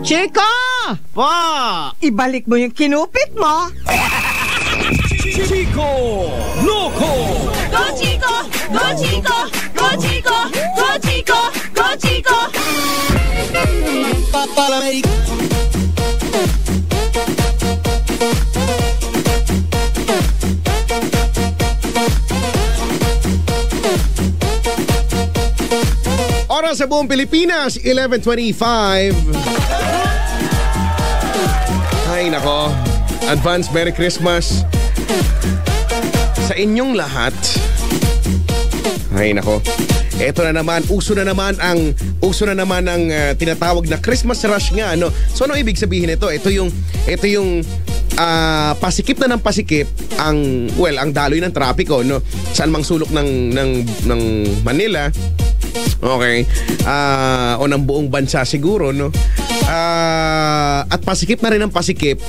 Chico! Po! Ibalik mo yung kinupit mo. Chico Loco! Go Chico! Go Chico! Go Chico! Go Chico! Go Chico! Oras sa buong Pilipinas, 11:25. Ay nako, advance Merry Christmas sa inyong lahat. Ay nako, eto na naman, uso na naman ang tinatawag na Christmas rush nga, ano. So ano ibig sabihin nito? Ito yung pasikip na ng pasikip ang daloy ng trapiko, no, saan mang sulok ng Manila. Okay. O ng buong bansa siguro, no? At pasikip na rin ang pasikip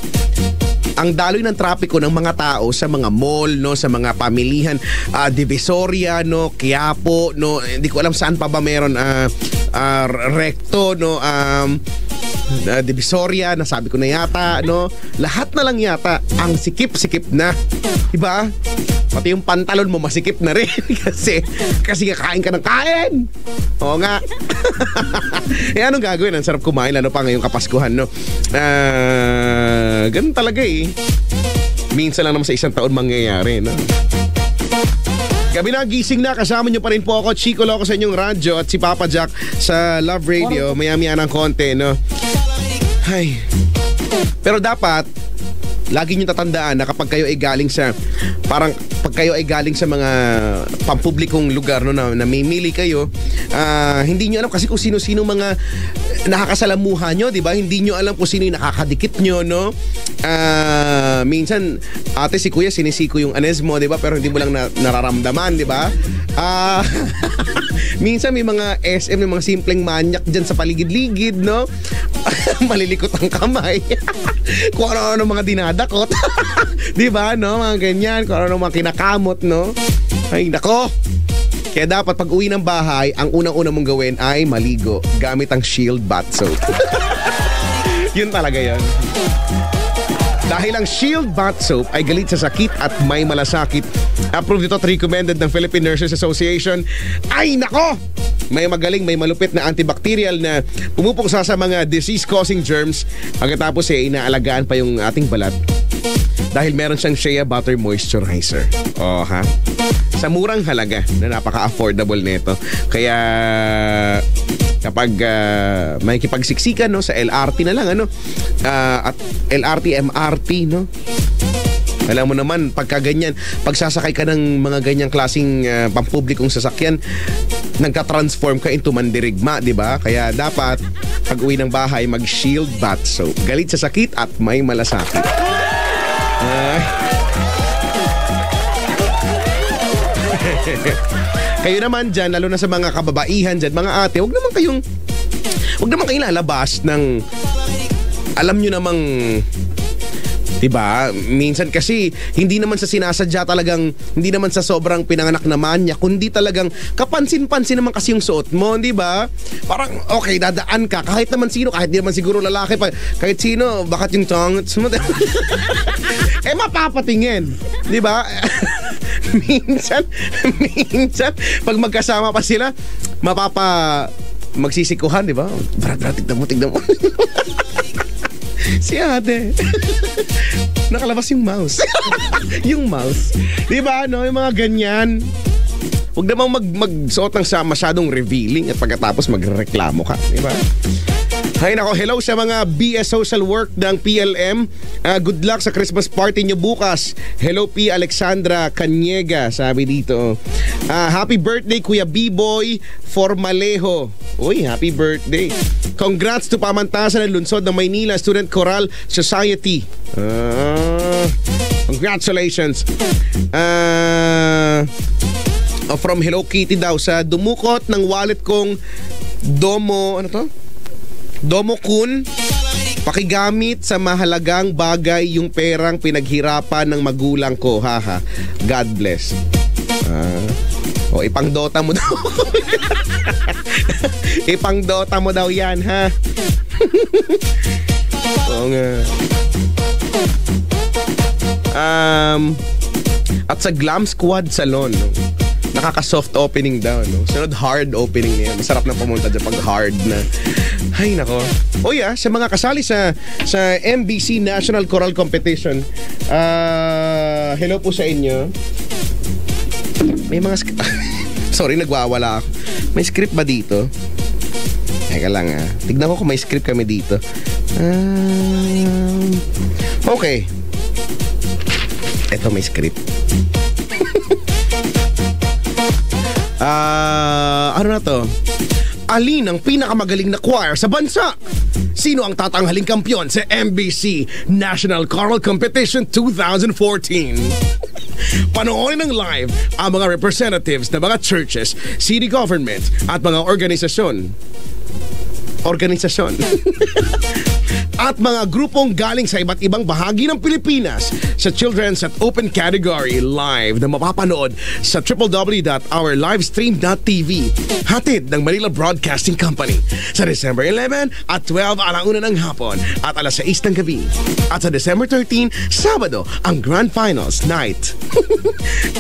ang daloy ng trapiko ng mga tao sa mga mall, no, sa mga pamilihan, Divisoria, no, Quiapo, no, hindi ko alam saan pa ba meron, Recto, no, Divisoria, nasabi ko na yata, no, lahat na lang yata ang sikip-sikip na, diba? Pati yung pantalon mo masikip na rin kasi kakain ka ng kain. Oo nga. Eh anong gagawin? Ang sarap kumain lalo pa ngayong Kapaskuhan, no? Ganun talaga eh. Minsan lang naman sa isang taon mangyayari, no? Gabi na, gising na. Kasama nyo pa rin po ako, Chico Loco sa inyong radyo at si Papa Jack sa Love Radio. Maya-maya ng konti, no? Ay. Pero dapat lagi nyo tatandaan na kapag kayo ay galing sa mga pampublikong lugar, no, na namimili kayo, hindi nyo alam kasi kung sino-sino mga nakakasalamuha nyo, di ba? Hindi nyo alam kung sino yung nakakadikit nyo, no? Minsan, ate si kuya sinisiko yung anes mo, di ba? Pero hindi mo lang nararamdaman, di ba? Minsan may mga SM, may mga simpleng manyak dyan sa paligid-ligid, no? Malilikot ang kamay. Kung ano-ano mga dinadakot. Di ba, no? Mga ganyan. Kung ano-ano mga kinakamot, no? Ay, nako. Kaya dapat pag uwi ng bahay, ang unang-una mong gawin ay maligo gamit ang Shield Bath Soap. Yun talaga yun. Dahil ang Shield Bath Soap ay galit sa sakit at may malasakit. Approved ito at recommended ng Philippine Nurses Association. Ay, nako! May magaling, may malupit na antibacterial na pumupuksa sa mga disease-causing germs. Pagkatapos inaalagaan pa yung ating balat. Dahil meron siyang Shea Butter Moisturizer. Oh, ha? Sa murang halaga na napaka-affordable nito. Kaya kapag may kipagsiksikan, no, sa LRT na lang, ano, at LRT, MRT, no, alam mo naman, pagka ganyan, pagsasakay ka ng mga ganyang klaseng pampublikong sasakyan, nagka-transform ka into mandirigma, di ba? Kaya dapat, pag uwi ng bahay, mag-Shield Bath Soap. Galit sa sakit at may malasakit. Kayo naman dyan, lalo na sa mga kababaihan dyan, mga ate, huwag naman kayong lalabas ng, alam nyo namang, diba? Minsan kasi hindi naman sa sinasadya talagang, hindi naman sa sobrang pinanganak na manya, kundi talagang kapansin-pansin naman kasi yung suot mo, diba? Parang okay, dadaan ka kahit naman sino, kahit di naman siguro lalaki pa, kahit sino, bakit yung tongits mo? Mapapatingin, diba? minsan pag magkasama pa sila, magsisikuhan, diba? Brad, tignan mo. Si ate. Nakalabas yung mouse. Yung mouse. Diba, no? Yung mga ganyan. Huwag namang magsuot ng masyadong revealing at pagkatapos magreklamo ka. Diba? Hay nako, hello sa mga BS Social Work ng PLM. Good luck sa Christmas party nyo bukas. Hello P. Alexandra Caniega, sabi dito. Happy birthday Kuya B-Boy Formalejo. Uy, happy birthday. Congrats to Pamantasan ng Lungsod ng Maynila Student Choral Society. Congratulations. From Hello Kitty daw, sa dumukot ng wallet kong Domo-kun, pakigamit sa mahalagang bagay yung perang pinaghirapan ng magulang ko. Haha. God bless. Ipang Dota mo daw. Ipang Dota mo daw yan, ha? Oo nga. At sa Glam Squad Salon, no? Nakaka-soft opening daw, no? Sunod hard opening niya. Masarap na pumunta dyan pag hard na. Ay, nako. O yeah, sa mga kasali sa MBC National Choral Competition, hello po sa inyo. May mga sorry, nagwawala ako. May script ba dito? Teka lang, tignan ko kung may script kami dito. Okay. Eto, may script. Ano na to? Alin ang pinakamagaling na choir sa bansa? Sino ang tatanghaling kampiyon sa MBC National Choral Competition 2014? Panoorin ng live ang mga representatives ng mga churches, city government at mga organisasyon at mga grupong galing sa iba't ibang bahagi ng Pilipinas sa children's at open category live na mapapanood sa www.ourlivestream.tv, hatid ng Manila Broadcasting Company sa December 11 at 12 alauna ng hapon at alas 6 ng gabi. At sa December 13, Sabado, ang Grand Finals Night.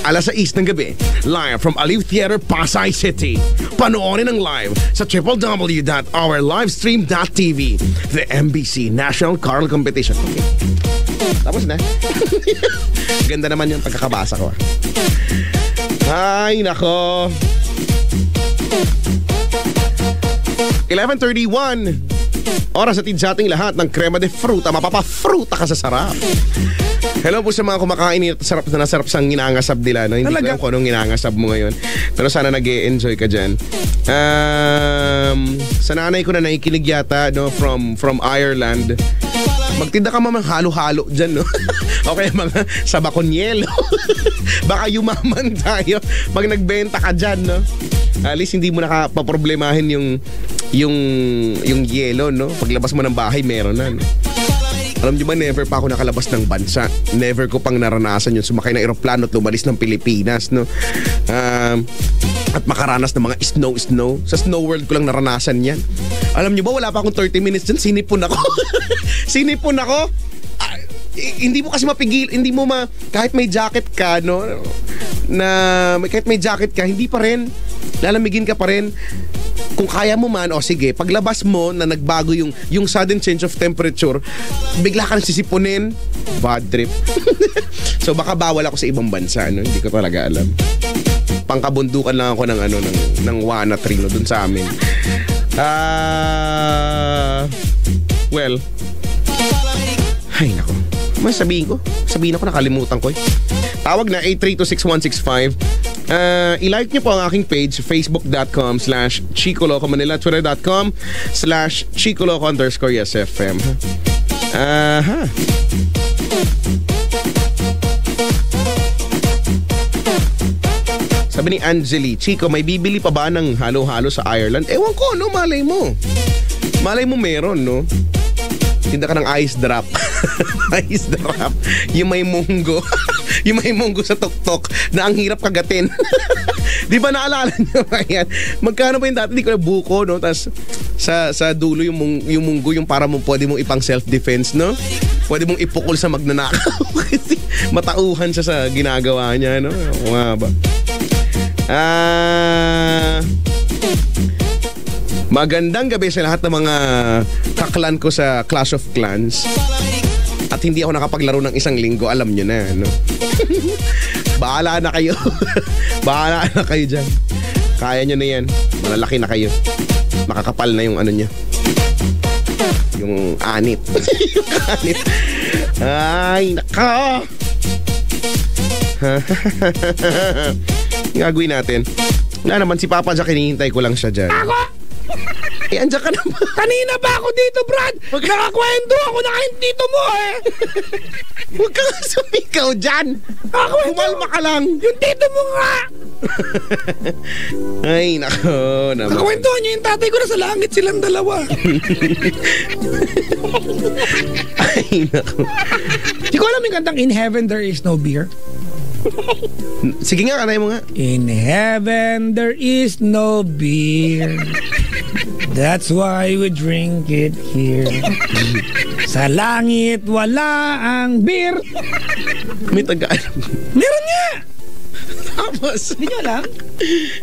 Alas 6 ng gabi, live from Aliw Theater, Pasay City. Panoorin ng live sa www.ourlivestream.tv, the MBC National Choral Competition. Okay. Tapos na. Ganda naman yung pagkakabasa ko. Ay, nako. 11:31. Oras atid sa ating lahat ng crema de fruta. Mapapafruta ka sa sarap. Hello po sa mga kumakain at sarap na nasarap sa ginangasab nila. No? Hindi ko alam kung anong ginangasab mo ngayon. Pero sana nag-e-enjoy ka dyan. Sa nanay ko na naikinig yata, no, from Ireland. Magtinda ka mamang halo-halo dyan, no? Okay, mga sabakonyelo. Baka yumaman tayo pag nagbenta ka dyan, no? At least hindi mo nakapaproblemahin yung yelo, no? Paglabas mo ng bahay, meron na, no? Alam niyo ba, never pa ako nakalabas ng bansa. Never ko pang naranasan yung sumakay ng eroplano at lumalis ng Pilipinas, no? At makaranas ng mga snow. Sa Snow World ko lang naranasan yan. Alam niyo ba, wala pa akong 30 minutes dyan, sinipon ako. Sinipon ako. Hindi mo kasi mapigil, kahit may jacket ka, no? Kahit may jacket ka, hindi pa rin. Lalamigin ka pa rin. Kung kaya mo man, sige, paglabas mo na nagbago yung sudden change of temperature, bigla ka nang sisipunin. Bad trip. So baka bawal ako sa ibang bansa, no? Hindi ko talaga alam. Pangkabundukan lang ako ng Wana Tree, no, dun sa amin. Well, ay nako. May sabihin ako, nakalimutan ko. Tawag na 8326165. I-like nyo po ang aking page, facebook.com/Chicoloco Manila, twitter.com/Chicoloco_YesFM. Sabi ni Angeli, Chico, may bibili pa ba ng halo-halo sa Ireland? Ewan ko, no? Malay mo meron, no? Tinda ka ng ice drop. Ice drop. Yung may munggo. Yung may munggo sa tuktok na ang hirap kagatin. Di ba naalala niyo ba yan? Magkano ba yung dati? Di ko na buko, no? Tapos sa dulo yung munggo, yung para mo pwede mong ipang self-defense, no? Pwede mong ipukol sa magnanakaw. Kasi matauhan siya sa ginagawa niya, no? O nga ba? Magandang gabi sa lahat ng mga kaklan ko sa Clash of Clans. At hindi ako nakapaglaro ng isang linggo, alam nyo na, no? Bahala na kayo. Bahala na kayo dyan. Kaya nyo na yan. Malalaki na kayo. Makakapal na yung ano nyo. Yung anit. Yung anit. Ay, naka! Gagawin natin. Wala naman, si Papa Jack, hinihintay ko lang siya dyan. Ako? Andiyan ka naman. Kanina ba ako dito, Brad? Nakakwento ako na kayo dito mo, eh. Huwag ka nga sumikaw dyan. Kumalma ka lang. Yung dito mo nga. Ay, nako naman. Nakakwentuhan niyo yung tatay ko na sa langit silang dalawa. Ay, nako. Di ko alam yung kantang In Heaven There Is No Beer. Sige nga, kanay mo nga. In heaven there is no beer. That's why we drink it here. Sa langit, wala ang beer. May Tagalog. Meron nga. Tapos, Hindi nyo alam?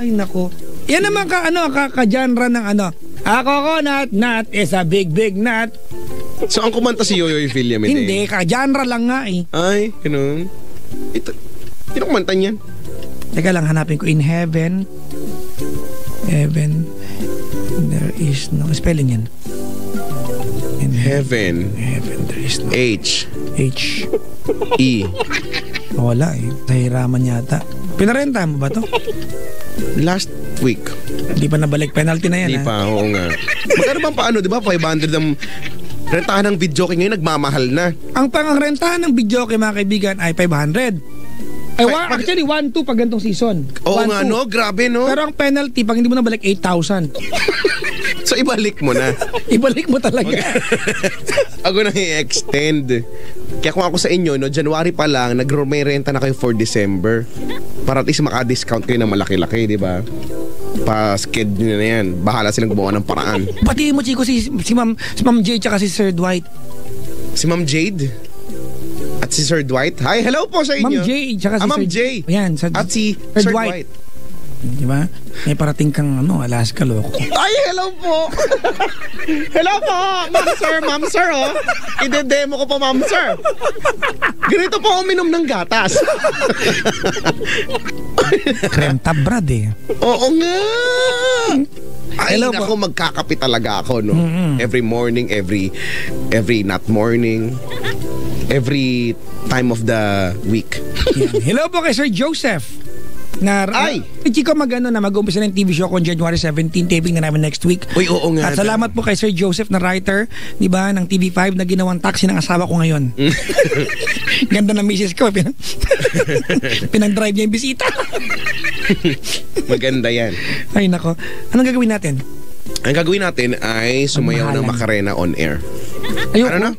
Ay, nako. Yan naman ka-genre ng A coconut nut is a big, big nut. so ang kumanta si Yoyoy Villame. Hindi, ka-genre lang nga eh. Ay, ganun. Ito, sino kumanta niyan? Teka lang, hanapin ko. In heaven, there is no... Spelling yan. In Heaven. there is no... H. H. E. Wala eh. Nahiraman yata. Pinarenta mo ba to? Last week. Hindi pa nabalik. Penalty na yan. Hindi pa, oo nga. Magkano bang paano, di ba? 500 ang rentahan ng video ngayon, nagmamahal na. Ang pangrentahan ng video kay mga kaibigan ay 500. Actually, 1-2 pag ganitong season. Oo 1-2. nga, no? Grabe, no? Pero ang penalty, pag hindi mo nabalik, 8,000. So, ibalik mo na. Ibalik mo talaga. Ako nang i-extend. Kaya kung ako sa inyo, no, January pa lang, may renta na kayo for December. Para at least maka-discount kayo ng malaki-laki, di ba? Pa-schedule na yan. Bahala silang gumawa ng paraan. Batiin mo, Chico, si Ma'am J tsaka si Sir Dwight. Si Ma'am Jade at si Sir Dwight. Hi, hello po sa inyo. Ma'am J tsaka si Ma'am Sir J. Ayan, At si Sir Dwight. Di ba? May parating kang Alaska, loko. Ay, hello po. Hello po, Ma'am Sir, oh. Ide-demo ko po, Ma'am Sir. Ganito po uminom ng gatas. Krem tab, brad eh. Oo nga. Ay, Hello po. ako magkakape talaga ako, no? Mm-hmm. Every morning, every not morning, every time of the week. Yan. Hello po kay Sir Joseph. Ay! Chico, mag-umpisa na yung TV show ko on January 17, taping na namin next week. Uy, oo nga. At salamat po kay Sir Joseph na writer, di ba, ng TV5 na ginawang taxi ng asawa ko ngayon. Ganda ng misis ko. Pinag-drive niya yung bisita. Maganda yan. Ay, nako. Anong gagawin natin? Ang gagawin natin ay sumayaw ng Macarena on air. Ayoko. Ano na?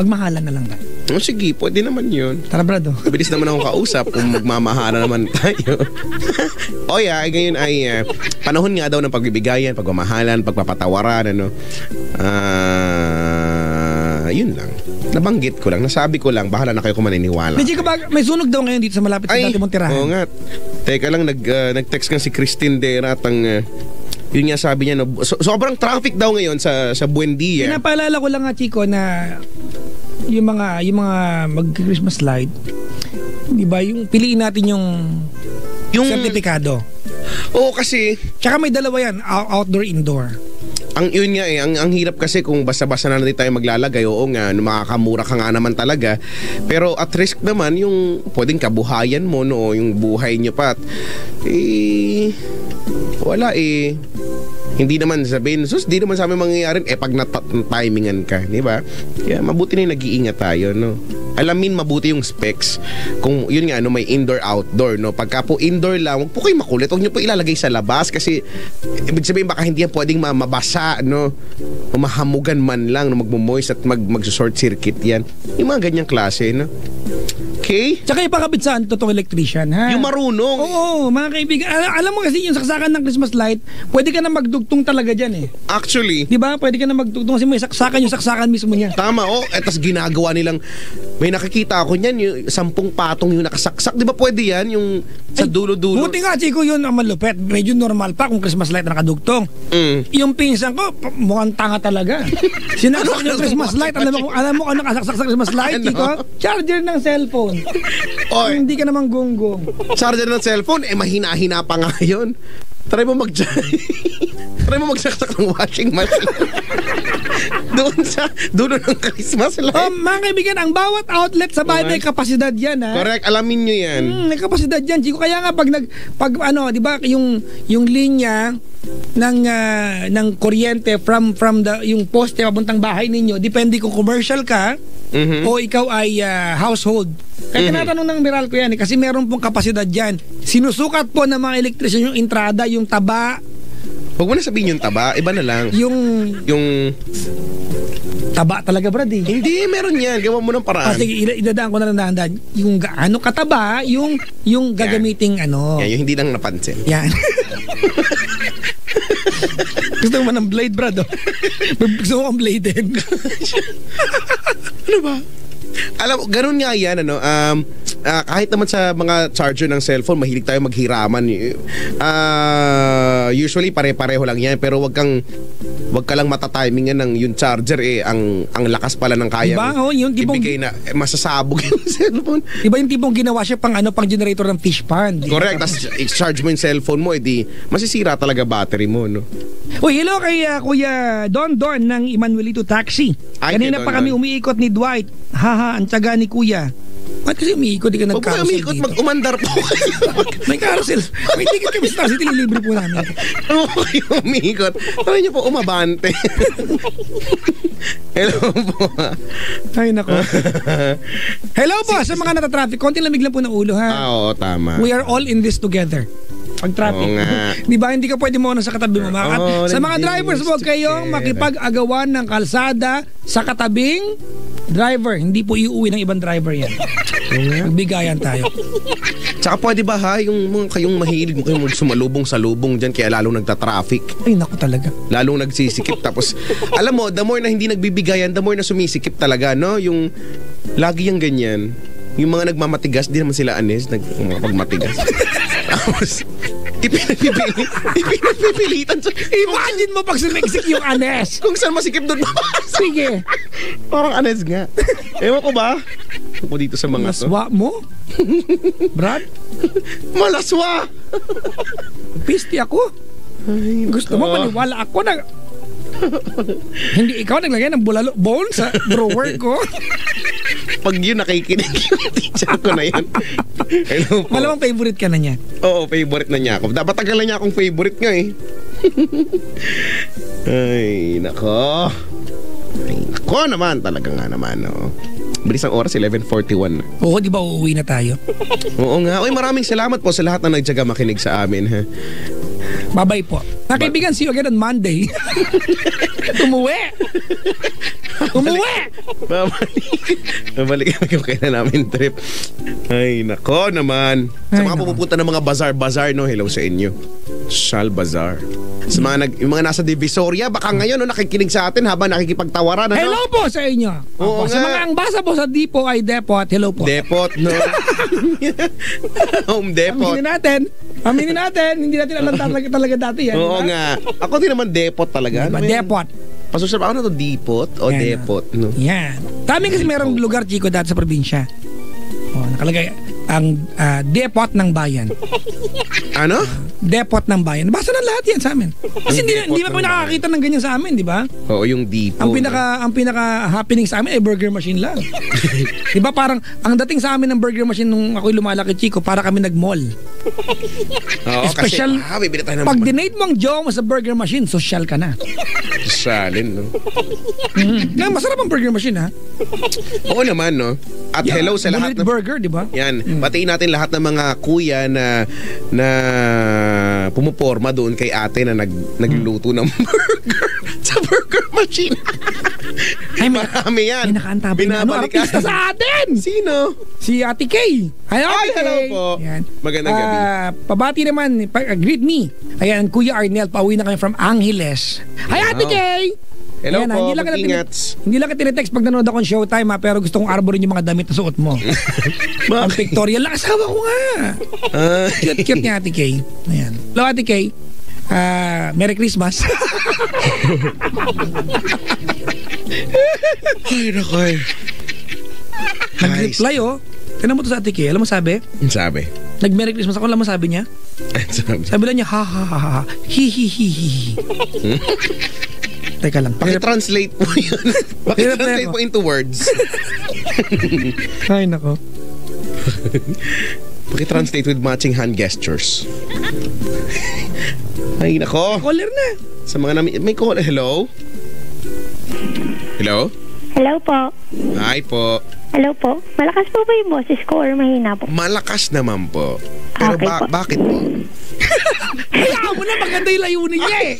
Magmahalan na lang na. Oh, sige, pwede naman yun. Tara, brado. Mabilis naman akong kausap kung magmamahala naman tayo. O yeah, ngayon ay panahon nga daw ng pagbibigayan, pagmamahalan, pagpapatawaran, ano. Yun lang. Nabanggit ko lang, nasabi ko lang, bahala na kayo kung maniniwala. May sunog daw ngayon dito sa malapit sa dati mong tirahan. Oo nga. Teka lang, nag-text nga si Christine Dera at yun nga sabi niya, no, sobrang traffic daw ngayon sa Buendia. Pinapaalala ko lang nga, Chico, na yung mga mag-Christmas light, di ba, yung piliin natin yung sertifikado. Oo, kasi Tsaka may dalawa yan, outdoor, indoor. yun nga ang hirap kasi kung basta-basta na natin tayo maglalagay, oo nga, makakamura ka nga naman talaga. Pero at risk naman yung pwedeng kabuhayan mo, no, yung buhay nyo pa. Wala hindi naman sabihin, di naman sa amin mangyayari pag na-timingan ka, di ba? Kaya mabuti na yung nag-iingat tayo, no? Alamin mabuti yung specs. Kung yun nga, no, may indoor-outdoor, no? Pagka po indoor lang, huwag po kayo makulit. Huwag nyo po ilalagay sa labas kasi ibig sabihin baka hindi yan pwedeng mabasa, no? O mahamugan man lang, no? Magmo-moist at mag-short circuit yan. Yung mga ganyang klase, no? Okay? Tsaka ipakabit saan totoong electrician, ha? Yung marunong. Oo, mga kaibigan. Alam mo kasi yung saksakan ng Christmas light, pwede ka na magdugtong talaga dyan eh. Actually. Di ba? Pwede ka na magdugtong kasi may saksakan yung saksakan mismo niya. Tama, oh. Etas ginagawa nilang, may nakikita ako niyan, yung 10 patong yung nakasaksak. Di ba pwede yan? Yung sa dulo-dulo. Buti nga, Chico, yun ang malupet. Medyo normal pa kung Christmas light na nakadugtong. Yung pinsan ko, mukhang tanga talaga. Sinaksak yung Christmas light. Alam mo ano kasaksak sa Christmas light, Chico? Charger ng cellphone. Oy. Hindi ka naman gonggong. Charger ng cellphone, mahina-hina pa nga yun. Try mo magsaksak ng washing machine. Doon sa dulo ng Christmas light. Mga kaibigan, ang bawat outlet sa bahay may kapasidad yan, ha? Correct, alamin nyo yan. May kapasidad yan, Chico. Kaya nga pag di ba, yung linya ng kuryente from yung poste papuntang bahay ninyo, depende kung commercial ka o ikaw ay household. Kaya tinatanong ng Meralco yan kasi meron pong kapasidad dyan. Sinusukat po ng mga electrician yung entrada, yung taba. Huwag mo na sabihin yung taba, iba na lang. Yung taba talaga, brad eh. Hindi, meron yan. Gawa mo ng paraan. Sige, idadaan ko na lang dahan. Yung gaano kataba, yung gagamiting Yan, yung hindi lang napansin. Yan. Gusto mo ng blade, Brad? Oh? Gusto mo ang blade din. Ano ba? Alam mo, ganun nga yan, ano, kahit naman sa mga charger ng cellphone, mahilig tayo maghiraman. Usually, pare-pareho lang yan, pero wag ka lang matatimingan ng yung charger, ang lakas pala ng kaya. Diba? Oh, yung tipong, ibigay na, masasabog yung cellphone. Diba yung tipong ginawa siya pang generator ng fish pond? Diba? Correct, tapos i-charge mo yung cellphone mo, edi masisira talaga battery mo, no? Uy, hello kay Kuya Don ng Emanuelito Taxi. Ay, Kanina kay pa Don kami Don. umiikot ni Dwight. Haha, ang tiyaga ni Kuya. Bakit kasi umiikot? Di ka Huwag mo nag-carousel umiikot, dito. mag-umandar po kayo. May carousel. May ticket kami sa City, libre po namin. Huwag mo kayo umiikot. Sabi niyo po, umabante. Hello po. Ay, nako. Hello po sa mga natatraffic. Konting lamig lang po ng ulo, ha? Oo, tama. We are all in this together. Pag traffic. Oo nga. Di ba, hindi ka pwede muna sa katabi mo. At sa mga drivers, huwag kayong makipag-agawan ng kalsada sa katabing driver. Hindi po iuwi ng ibang driver yan. Magbigayan tayo. Tsaka pwede ba ha, yung kayong mahilig mo kayong sumalubong sa lubong dyan, kaya lalong nagta-traffic. Ay, naku talaga. Lalong nagsisikip. Tapos, alam mo, the more na hindi nagbibigayan, the more na sumisikip talaga, no? Yung, lagi yung ganyan. Yung mga nagmamatigas, di naman sila anes, pagmatigas. Tapos, ipinagpipilitan sa... Imagine mo pag sumiksik yung anes. Kung saan masikip doon mapasok. Sige. Parang anes nga. Ewan ko ba? Ako dito sa mga to. Maswa mo? Brad? Malaswa! Pisti ako. Ay, Gusto mo maniwala ako na hindi ikaw naglagay ng bulalo bowl sa drawer ko? Pag yun nakikinig yung teacher ko na yun. Hello po. Malamang favorite ka na niya. Oo, favorite na niya ako. Dapat tagal na niya akong favorite nga eh. Ay, nako. Ay, nako naman. Talaga nga naman, no. Bilis ang oras, 11:41 na. Oo, di ba uuwi na tayo? Oo nga. Uy, maraming salamat po sa lahat na nagtyaga makinig sa amin, ha. Bye-bye po. Nakaibigan, see you again on Monday. Umuwi! Umuwi! Babalik kami kung kailan namin trip. Ay, nako naman. Sa Ay, mga nako. pumupunta ng mga bazaar-bazaar, no? Hello sa inyo. Shal Bazaar. Sa mga, yung mga nasa Divisoria, baka ngayon, no, nakikinig sa atin habang nakikipagtawaran, ano? Hello po sa inyo. Oo Opo, sa nga. mga ang basa po sa Dipo ay Depot. Hello po. Depot, no? Home Depot. Aminin natin. Hindi natin alam talaga dati yan. Oo diba? nga. Ako din naman Depot talaga. Diba? Ano yan? Depot. Pasusap ako na to, Depot o Yan. Depot, no? Yan. Dami kasi merong lugar, Chico, dati sa probinsya. Oh, nakalagay ang depot ng bayan. Ano? Depot ng bayan. Basta na lahat yan sa amin. Kasi hindi Depot pa ng nakakakita ng ganyan sa amin, di ba? Oo, yung Depot. Ang pinaka happening sa amin ay burger machine lang. Di ba parang ang dating sa amin ng burger machine nung ako'y lumalaki, Chico, para kami nag-mall. Oo, Special. kasi, bibili tayo ng Pag dinate mo ang jowa mo sa burger machine, social ka na. salin, no? Kaya masarap ang burger machine, ha? Oo naman, no? At hello sa lahat Bullet burger, di ba? Yan, batiin natin lahat ng mga kuya na pumuporma doon kay ate na nagluto ng burger sa burger machine. Ay, Marami yan. May nakaantabay na Binabalikan. artista sa atin. Sino? Si Ate Kay. Hello, Ay, Ate hello Kay. po. Yan. Magandang gabi. Pabati naman, greet me. Ayan, Kuya Arnel, pauwi na kami from Angeles. Hi, Ate Wow. Kay. Hello Ayan, po, hindi lang kita mag-ingat. hindi lang kita text pag nanonood ako ng Showtime, ha, pero gusto kong arborin yung mga damit na suot mo. Ang pictorial lang, asawa ko nga. Cute niya, Ate Kay. Ayan. Hello, Ate Kay. Merry Christmas. Ay, nakoy. Nag-reply, oh. Tignan mo to sa Ate Kay. Alam mo sabi? Sabi. Nag-Merry Christmas ako. Alam mo sabi niya? Sabi. Sabi lang niya, ha ha ha ha. Hi hi hi hi. Teka lang. Paki-translate mo yun. Paki-translate mo into words. Ay, nako. Paki-translate with matching hand gestures. Ay, nako. Caller na. Sa mga may call. Hello? Hello? Hello po. Hi po. Hello po. Malakas po ba yung boses ko or mahina po? Malakas naman po. Pero Okay po. bakit po? Kaya mo na maganda yung layunin niya eh.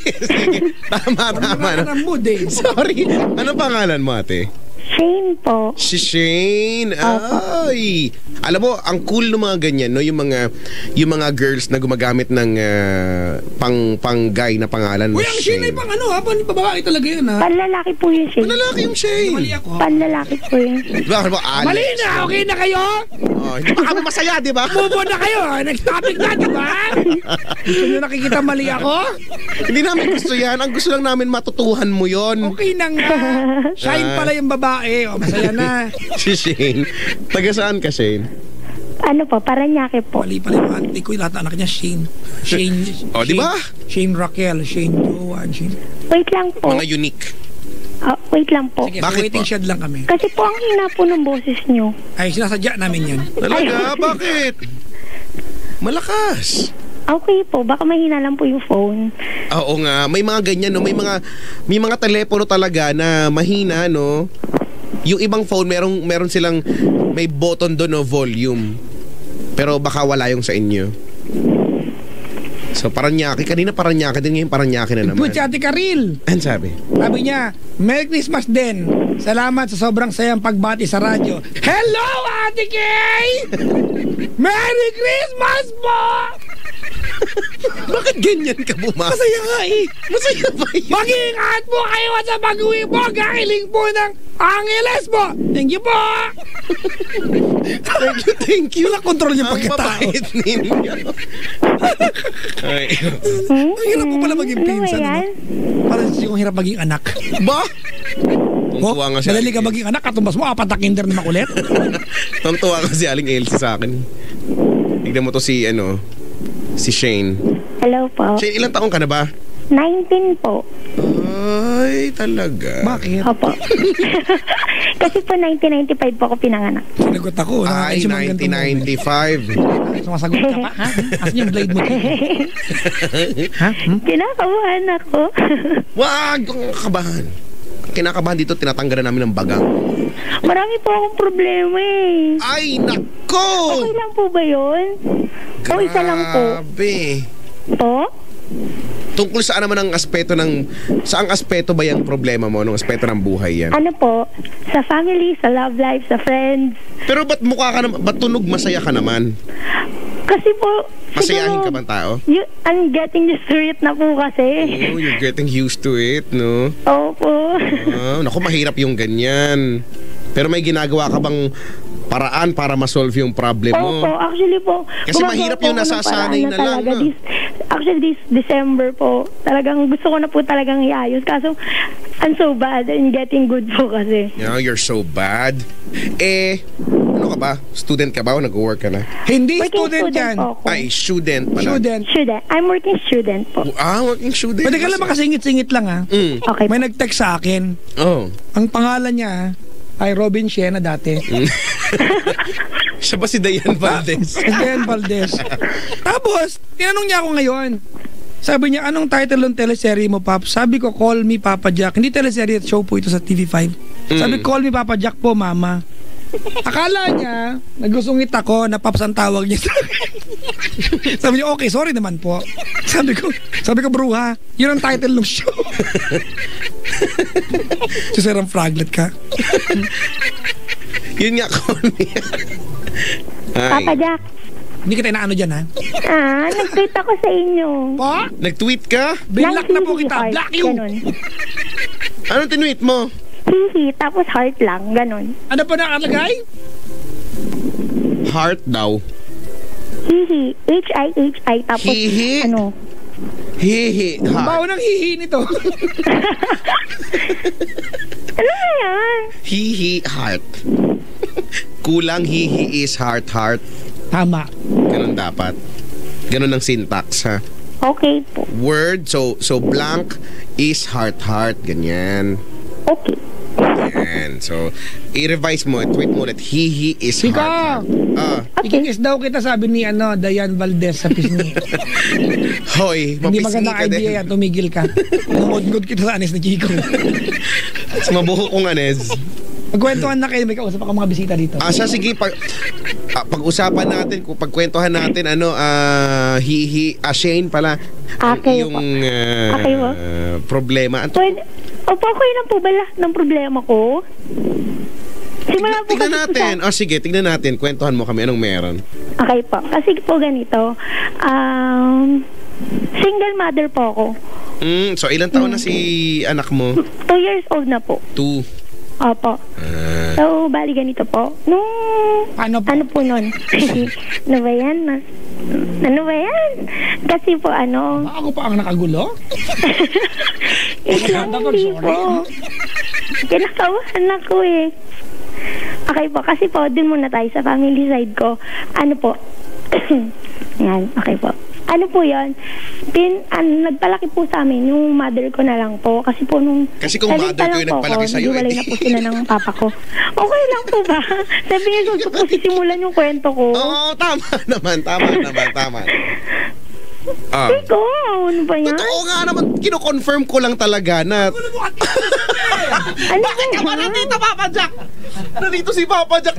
Tama. Wala ka ng mood eh. Sorry. Ano pangalan mo, ate? Shane po. Si Shane. Ay. Alam mo, ang cool ng mga ganyan, no? Yung mga girls na gumagamit ng pang guy na pangalan. Uy, ang Shane ay pang ano ha? Babae talaga yan ha? Panlalaki po yung Shane. Malalaki yung Shane. Mali ako. Panlalaki po yun. Bakit ba, Alex? Mali na! Okay na kayo? Oh, hindi ba kami masaya, di ba? Move on na kayo ha? Next topic na, di ba? Gusto nyo nakikita mali ako? Hindi namin gusto yan. Ang gusto lang namin matutuhan mo yon. Okay na nga. Shine pala yung babae. O, masaya na. Si Shane. Taga saan ka, Shane? Ano po, Paranaque po. Mali pala yung auntie ko. Lahat anak niya, Shane. Shane. O, di ba? Shane Raquel. Shane Joanne. Shane. Wait lang po. Mga unique. Wait lang po. Sige, Bakit waiting po? shed lang kami. Kasi po ang hina po ng boses nyo. Ay, sinasadya namin yan. Talaga? Bakit? Malakas. Okay po, baka mahina lang po yung phone. Oo nga, may mga ganyan, no? May mga telepono talaga na mahina, no? Yung ibang phone, meron silang may button doon, no, volume. Pero baka wala yung sa inyo. So, Paranaque. Kanina Paranaque din, ngayon Paranaque na naman. Good si Ate Karil. Ano sabi? Sabi niya, Merry Christmas din. Salamat sa sobrang sayang pagbati sa radyo. Hello, Ate Kay! Merry Christmas po! Bakit ganyan ka bumasa? Masaya nga eh. Masaya ba yun? Mag-ingat po kayo sa pag-uwi po. Gakiling po ng Angeles po. Thank you po. Thank you. Wala control yung Ang pagkatao. mabait ninyo. Ay, Ang hirap po pala maging Ano pinsan. yan? Ano? Parang yung hirap maging anak. ba? Oh, Tungtuwa nga si madali ka Aling maging anak. Katumbas mo, apat na kinder na makulit. Tungtuwa nga si Aling Elsie sa akin. Tignan mo to si Shane. Hello po. Shane, ilang taong ka na ba? 19 po. Ay, talaga. Bakit? Opo. Kasi po 1995 po ako pinanganak. Sinagot ako. Ay, 1995. Sumasagot ka pa, ha? Asan yung blade mo? Ha? Kinakabahan ako. Wag kang kabahan. Kinakabahan dito, tinatanggalan namin ng bagang. Marami po akong problema eh. Ay, nako! Okay lang po ba yun? O isa lang po? Grabe. Po? Tungkol saan naman ang aspeto saang aspeto ba yung problema mo? Anong aspeto ng buhay yan? Ano po? Sa family, sa love life, sa friends. Pero ba't mukha ka naman, ba't tunog masaya ka naman? Kasi po, Masayahin siguro, ka bang tao? I'm getting used to it na po kasi. Oh, you're getting used to it, no? Opo. Naku, mahirap yung ganyan. Pero may ginagawa ka bang paraan para ma-solve yung problem mo? Opo, actually po. Kasi gumagawa mahirap po yung ako ng nasasanay paraan na lang, talaga. no? Actually, this December po, talagang gusto ko na po talagang iayos. Kaso, I'm so bad in getting good po kasi. Yeah, you're so bad. Ano ka ba? Student ka ba o nag-work ka na? Hindi Working student yan. po ako. Ay, student pala. Student. Student. I'm working student po. Working student. Pwede ka lang makasingit-singit lang ha. Okay po. May nag-text sa akin. Oh. Ang pangalan niya ay Robin Siena dati. Siya ba si Dayan Valdez? Again, Valdez. Tapos, tinanong niya ako ngayon. Sabi niya, anong title ng teleserye mo, Pap? Sabi ko, Call Me Papa Jack. Hindi teleserye, show po ito sa TV5. Sabi, Call Me Papa Jack po, Mama. Akala niya, nagusungit ako na Paps ang tawag niya sa akin. Sabi niya, okay, sorry naman po. Sabi ko, bruha, yun ang title ng show. Susirang fraglet ka. Yun nga, Call Me. Papa Jack. Hindi kita inaano dyan, ha? Nag-tweet ako sa inyo. Po? Nag-tweet ka? Binlock na po Hihi kita. heart, Block you. Ganun. Anong tinweet mo? Hihi, tapos heart lang. Ganun. Ano pa nakalagay? Heart daw. Hihi. H-I-H-I. Tapos Hihi? ano? Hihi. Ang Heart. baho ng hihi nito. Ano na yan? Hihi. Heart. Kulang hihi is heart. Tama. Ganun dapat. Ganun ang syntax, ha? Okay po. Word, so blank is heart. Ganyan. Okay. Yan. So, i-revise mo, tweet mo ulit. Hihi is Sika! heart. Ikikis daw kita, sabi ni Dayan Valdez sa pisngi. Hoy, Hindi mapisngi magandang ka idea din. yan, tumigil ka. Nangod-ngod kita sa anis ni Chico. Sa mabuho kong Anez. Magkwentuhan na kayo, may kausap ako mga bisita dito. Siya, sige, pag-usapan natin, kung pagkwentuhan natin, Shane pala. Okay yung po. Okay po. problema. Pwede, Opo, okay lang po ba lahat ng problema ko? Simula po Tignan kasi natin. Sige, tignan natin. Kwentuhan mo kami. Anong meron? Okay po. Kasi po ganito. Single mother po ako. So, ilang taon na si anak mo? 2 years old na po. 2. Opo. So, bali ganito po. Ano po? Ano po nun? Ano ba yan? Ano ba yan? Kasi po Ako pa ang nakagulo? Hindi po. Kinakabahan ako eh. Okay po, kasi po, dun muna tayo sa family side ko. Ano po? Yan, okay po. Ano po yun? Nagpalaki po sa amin yung mother ko na lang po. Kasi po Kasi kung mother ko yung nagpalaki sa'yo, naghiwalay na po sila ng papa ko. Okay lang po ba? 7 years old po sisimulan yung kwento ko. Oo, tama naman. Ikaw, ano ba yan? Totoo nga naman, kino-confirm ko lang talaga na... Ano Bakit ka ba nandito, Papa Jack? Nandito si Papa Jack.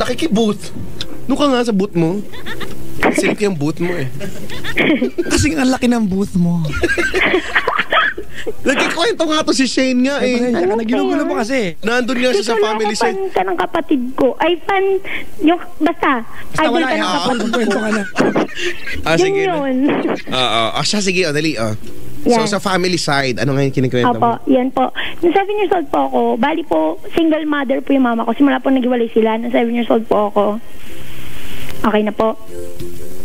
Nakiki-booth. Doon ka nga sa booth mo. Silk yung booth mo eh. Kasi ang laki ng booth mo. Nagkikwento nga to si Shane nga eh. Naginugulo mo kasi. Nandun nga siya sa family side. Fan ka ng kapatid ko. Ay, fan, yung, basta idol wala ka ng yan. kapatid ko. Kwento ka na. Sige na. Yun. Siya, sige, dali. Yan. So, sa family side, ano nga yung kinikwento mo? Opo, yan po. Nung 7 years old po ako, bali po, single mother po yung mama ko. Simula po naghiwalay sila. Nung 7 years old po ako. Okay na po.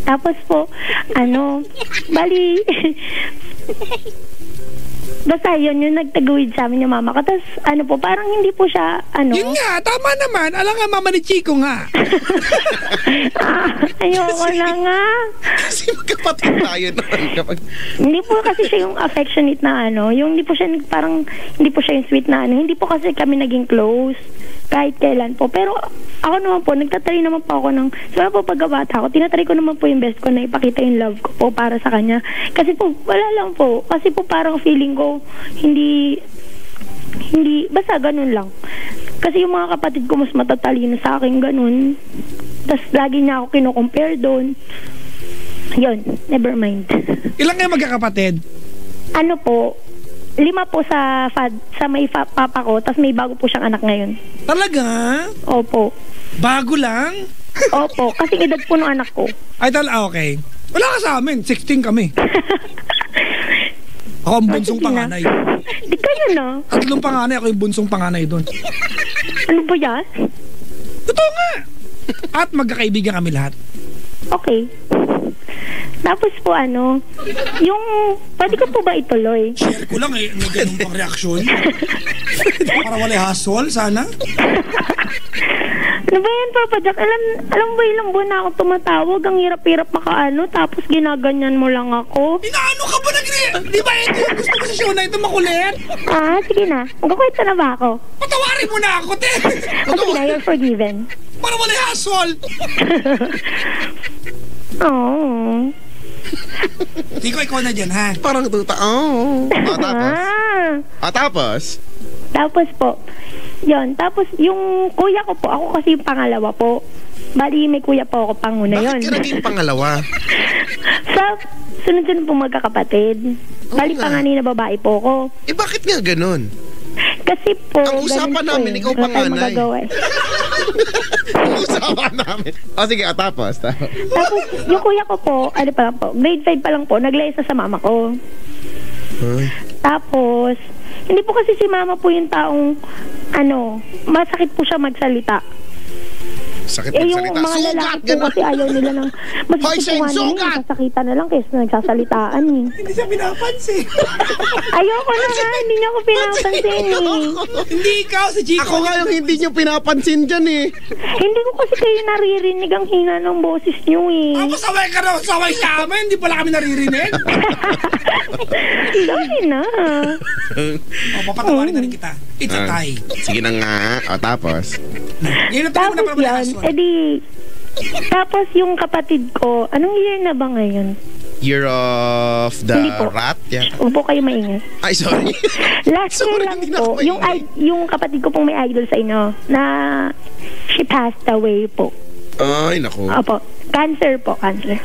Tapos po, bali, basta yun, yung nagtaguwid sa amin yung mama ko. Tapos, po, parang hindi po siya, Yun nga, tama naman. Alam nga, mama ni Chico nga. Ayoko na nga. Kasi magkapatid tayo naman kapag... Hindi po kasi siya yung affectionate na yung hindi po siya parang, hindi po siya yung sweet na hindi po kasi kami naging close kahit kailan po. Pero ako naman po, nagtatry naman po ako so po pagkabata ko, tinatry ko naman po yung best ko na ipakita yung love ko po para sa kanya. Kasi po, wala lang po. Kasi po parang feeling ko, hindi, basta ganun lang. Kasi yung mga kapatid ko mas matatalino sa akin, ganun. Tapos lagi niya ako kino-compare doon. Yun, never mind. Ilan kayo magkakapatid? Ano po, 5 po sa may papa ko, tapos may bago po siyang anak ngayon. Talaga? Opo. Bago lang? Opo, kasi edad po ng anak ko. Ay, okay. Wala ka sa amin, 16 kami. Ako ang bunsong Sige na. panganay. Di kayo na. 3 panganay, ako yung bunsong panganay doon. Ano ba yan? Totoo nga. At magkakaibigan kami lahat. Okay. Tapos po yung, pwede ko po ba ituloy? Share ko lang may ganun pang reaksyon. Para wala hassle, sana. Ano ba yan, Papa Jack? Alam ba ilang buwan na ako tumatawag? Ang hirap-hirap tapos ginaganyan mo lang ako. Inaano ka ba di ba ito yung gusto ko sa show na ito makulit? Sige na. Magkakwento na ba ako? Patawarin mo na ako, te! Sige na, you're forgiven. Para wala hassle. Oh. Ikaw na dyan, ha? Parang tuta. Tapos? Tapos po, yun. Tapos yung kuya ko po, ako kasi yung pangalawa po. Bali, may kuya po ako panguna yun. Bakit ka naging pangalawa? Sa sunod-sunod po magkakapatid. Bali, panganay na babae po ako. Bakit nga ganun? Kasi po, ang usapan namin, ikaw panganay. Ang usapan namin. Sige, tapos. Tapos, yung kuya ko po, grade 5 pa lang po, naglayas sa mama ko. Tapos, hindi po kasi si mama po yung taong, masakit po siya magsalita. Sakit Yung magsalita. mga lalaki po kasi ayaw nila ng magsusupungan nila, sasakitan na lang kaysa nagsasalitaan eh. Hindi siya pinapansin. Ayoko na nga, hindi niya ako pinapansin eh. Hindi ikaw, si Chico. Ako nga yung hindi nyo pinapansin dyan eh. Hindi ko kasi kayo naririnig ang hina ng boses niyo eh. Saway ka na, saway sa amin. Hindi pala kami naririnig. Sorry na. Papatawarin na rin kita. It's a tie. Sige na nga. Tapos? Ngayon na tayo Tapos yan, tapos yung kapatid ko, anong year na ba ngayon? Year of the Hindi po. rat? Yeah. Huwag po kayo maingay. Ay, sorry. Last year lang hindi na po, ako maingay. yung kapatid ko pong may idol sa inyo, na she passed away po. Ay, naku. Opo, cancer po, cancer.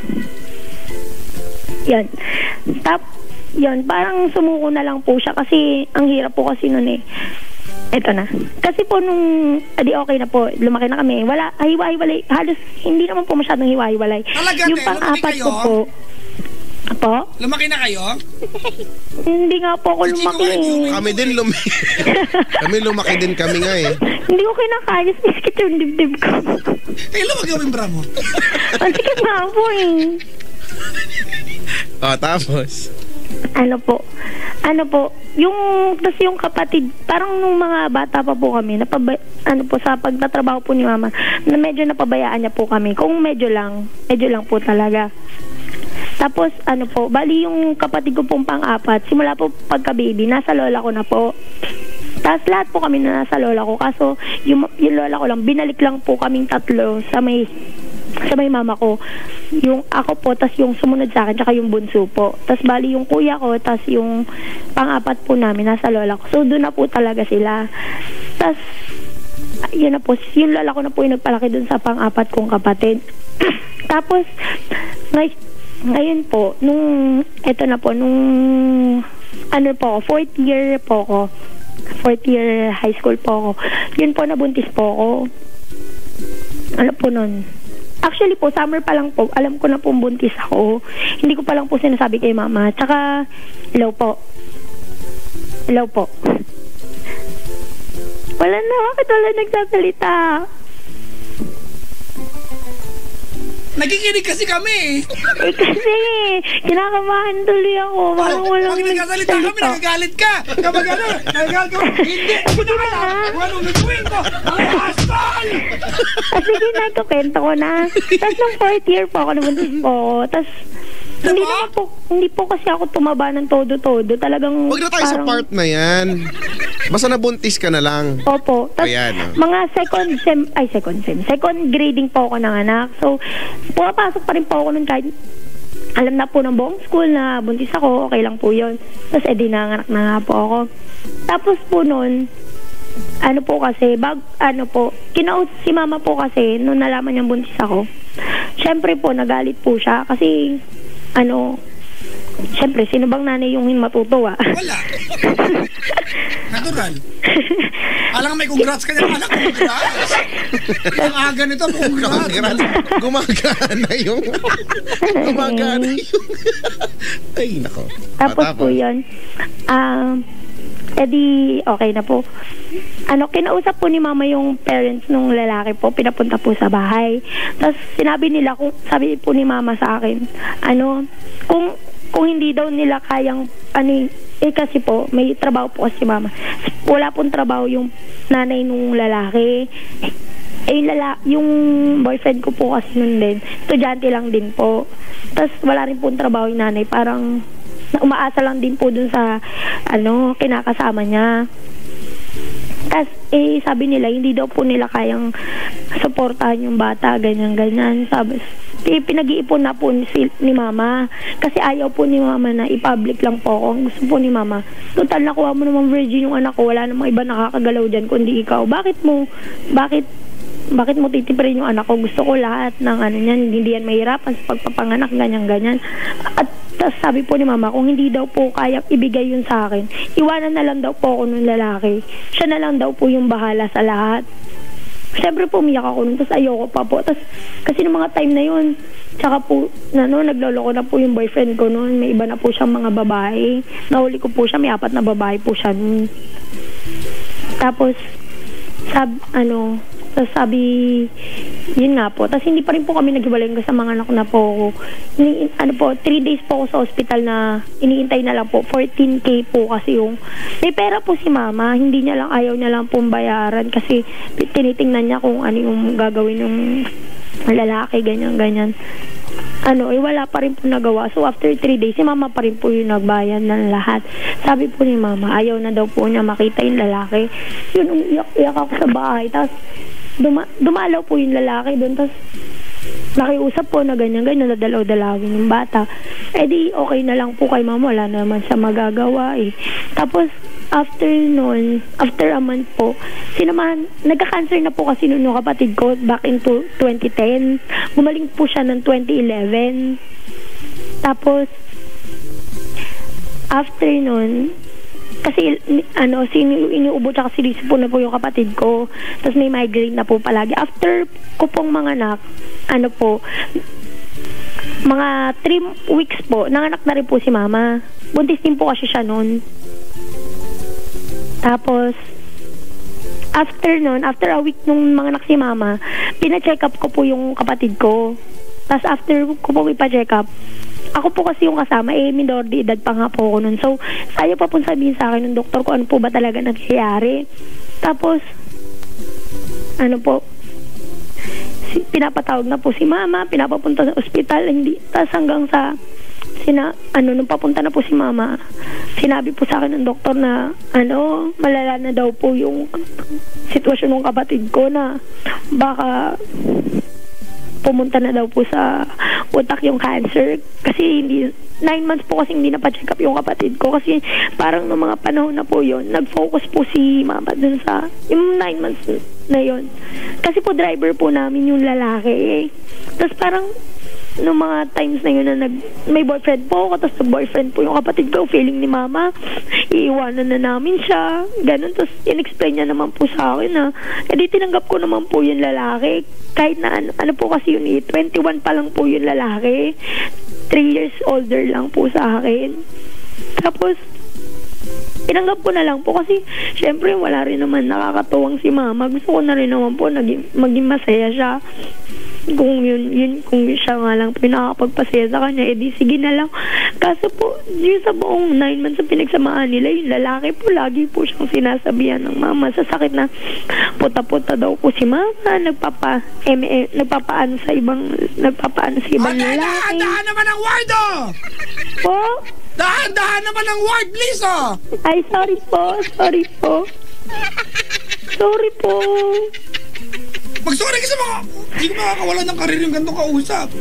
Yan. yun, parang sumuko na lang po siya kasi ang hirap po kasi nun eh. Eto na. Kasi po nung, okay na po, lumaki na kami. Wala, hiwa-hiwalay. Halos, hindi naman po masyadong hiwa-hiwalay. Talaga, Yung te? pang-apat Lumaki ko kayo? po. Po? Lumaki na kayo? Hindi nga po ako Si Chico lumaki nga, hindi eh. Kami din kami lumaki din kami nga eh. Hindi ko kinakaya. Biskit yung dibdib ko. Eh, lumaki yung bra mo. Ang sikit nga po eh. Tapos Ano po, tas yung kapatid, parang nung mga bata pa po kami, sa pagtatrabaho po ni mama, na medyo napabayaan niya po kami. Kung medyo lang po talaga. Tapos, bali yung kapatid ko pong pang-apat, simula po pagka-baby, nasa lola ko na po. Tapos lahat po kami na nasa lola ko, kaso yung lola ko lang, binalik lang po kaming tatlo sa may mama ko. Yung ako po, tas yung sumunod sa akin, tsaka yung bunso po. Tas bali yung kuya ko, tas yung pang-apat po namin, nasa lola ko. So doon na po talaga sila. Tas, yun na po, yung lola ko na po yung nagpalaki doon sa pang-apat kong kapatid. Tapos, ngayon po, nung fourth year high school po ako. Yun po, nabuntis po ako. Ano po nun? Actually po, summer pa lang po, alam ko na po buntis ako. Hindi ko pa lang po sinasabi kay mama. Tsaka, hello po. Wala na, bakit wala nagsasalita? Nakikinig kasi kami. Eh kasi, kinakamahan tuloy ako. Parang walang Pag nagsasalita kami, nagagalit ka. Kapag nagagalit ka, hindi ko na alam kung anong gagawin ko. Ang asal! Sige na, kwento ko na. Tapos nung fourth year po ako, nabuntis po ako. Tapos, hindi po kasi ako tumaba ng todo-todo. Talagang Huwag na tayo sa part na yan. Basta nabuntis ka na lang. Opo. Tapos, Ayan, mga second grading po ako ng anak. So, pumapasok pa rin po ako nun kahit alam na po ng buong school na buntis ako, okay lang po yun. Tapos, nanganak na nga po ako. Tapos po nun, si mama po kasi, nung nalaman niyang buntis ako, syempre po, nagalit po siya kasi, syempre, sino bang nanay yung matutuwa? Wala. Natural. Alang may congrats ka niya. Anak, congrats. Ang aga nito, congrats. Gumagana yung ay, nako. Tapos po yun, okay na po. Kinausap po ni mama yung parents nung lalaki po, pinapunta po sa bahay. Tapos sabi po ni mama sa akin, kung hindi daw nila kayang, kasi po, may trabaho po kasi mama. Wala pong trabaho yung nanay nung lalaki. Yung boyfriend ko po kasi nun din, estudyante lang din po. Tapos wala rin pong trabaho yung nanay, parang umaasa lang din po dun sa kinakasama niya. Tapos sabi nila hindi daw po nila kayang suportahan yung bata, ganyan. Sabi, pinag-iipon na po ni mama kasi ayaw po ni mama na i-public lang po ako. Ang gusto po ni mama, total nakuha mo naman virgin yung anak ko, wala namang iba nakakagalaw dyan kundi ikaw. Bakit mo titipirin yung anak ko? Gusto ko lahat ng niyan, hindi yan mahirapan sa pagpapanganak, ganyan. At tas sabi po ni mama, kung hindi daw po kaya ibigay yun sa akin, iwanan na lang daw po ako nung lalaki. Siya na lang daw po yung bahala sa lahat. Siyempre po, umiyak ako nun, tas ayoko pa po. Tas kasi nung mga time na yun, tsaka po, nagloloko na po yung boyfriend ko nun, may iba na po siyang mga babae. Nahuli ko po siya, may 4 na babae po siya nun. Tapos, sabi, yun nga po. Tapos hindi pa rin po kami naghiwalay sa mga anak na po. 3 days po ako sa hospital na iniintay na lang po. 14K po kasi yung, may pera po si mama. Ayaw niya lang pong bayaran kasi tinitingnan niya kung ano yung gagawin yung lalaki, ganyan. Wala pa rin po nagawa. So after 3 days, si mama pa rin po yung nagbayan ng lahat. Sabi po ni mama, ayaw na daw po niya makita yung lalaki. Yun, iyak ako sa bahay. Tapos dumalaw po yung lalaki doon. Tapos nakiusap po na ganyan, nadalaw-dalawin yung bata. Okay na lang po kay mama, wala naman siya magagawa eh. Tapos after a month po, nagka-cancer na po kasi yung kapatid ko back in 2010. Gumaling po siya ng 2011. Tapos after nun, kasi iniubo tsaka sinisip po na po yung kapatid ko. Tapos may migraine na po palagi. After ko pong manganak, mga 3 weeks po, nanganak na rin po si mama. Buntis din po kasi siya nun. Tapos, after a week nung manganak si mama, pina-check up ko po yung kapatid ko. Tapos after ko po ipa-check up, ako po kasi yung kasama, minor de edad pa nga po ako nun. So, ayaw pa po sabihin sa akin ng doktor ko ano po ba talaga nangyayari. Tapos, pinapatawag na po si mama, pinapapunta sa ospital, hindi. Tapos hanggang sa, nung papunta na po si mama, sinabi po sa akin ng doktor na, malala na daw po yung sitwasyon ng kapatid ko na baka pumunta na daw po sa utak yung cancer. Kasi 9 months po kasi hindi na-check up yung kapatid ko. Kasi parang noong mga panahon na po yun, nag-focus po si mama dun sa, yung 9 months na yun. Kasi po driver po namin yung lalaki. Tapos parang noong mga times na yun na may boyfriend po ako, tapos boyfriend po yung kapatid ko, feeling ni mama, iiwanan na namin siya, ganun. Tapos in-explain niya naman po sa akin na, tinanggap ko naman po yung lalaki, kahit na ano po kasi yun 21 pa lang po yung lalaki, 3 years older lang po sa akin. Tapos, tinanggap ko na lang po kasi syempre wala rin naman nakakatuwang si mama. Gusto ko na rin naman po maging masaya siya. Kung kung siya nga lang po nakakapagpasaya sa kanya, edi sige na lang. Kaso po, yung sa buong 9 months na pinagsamaan nila, yung lalaki po, lagi po siyang sinasabihan ng mama sa sakit na puta-puta daw po si mama, nagpapaano sa ibang lalaki. Dahan naman ang word, Po? Dahan naman ang word, please, Ay, sorry po. Sorry po. Mag-sorry ka sa mga... Hindi ko makakawala ng karir yung gantong kausap.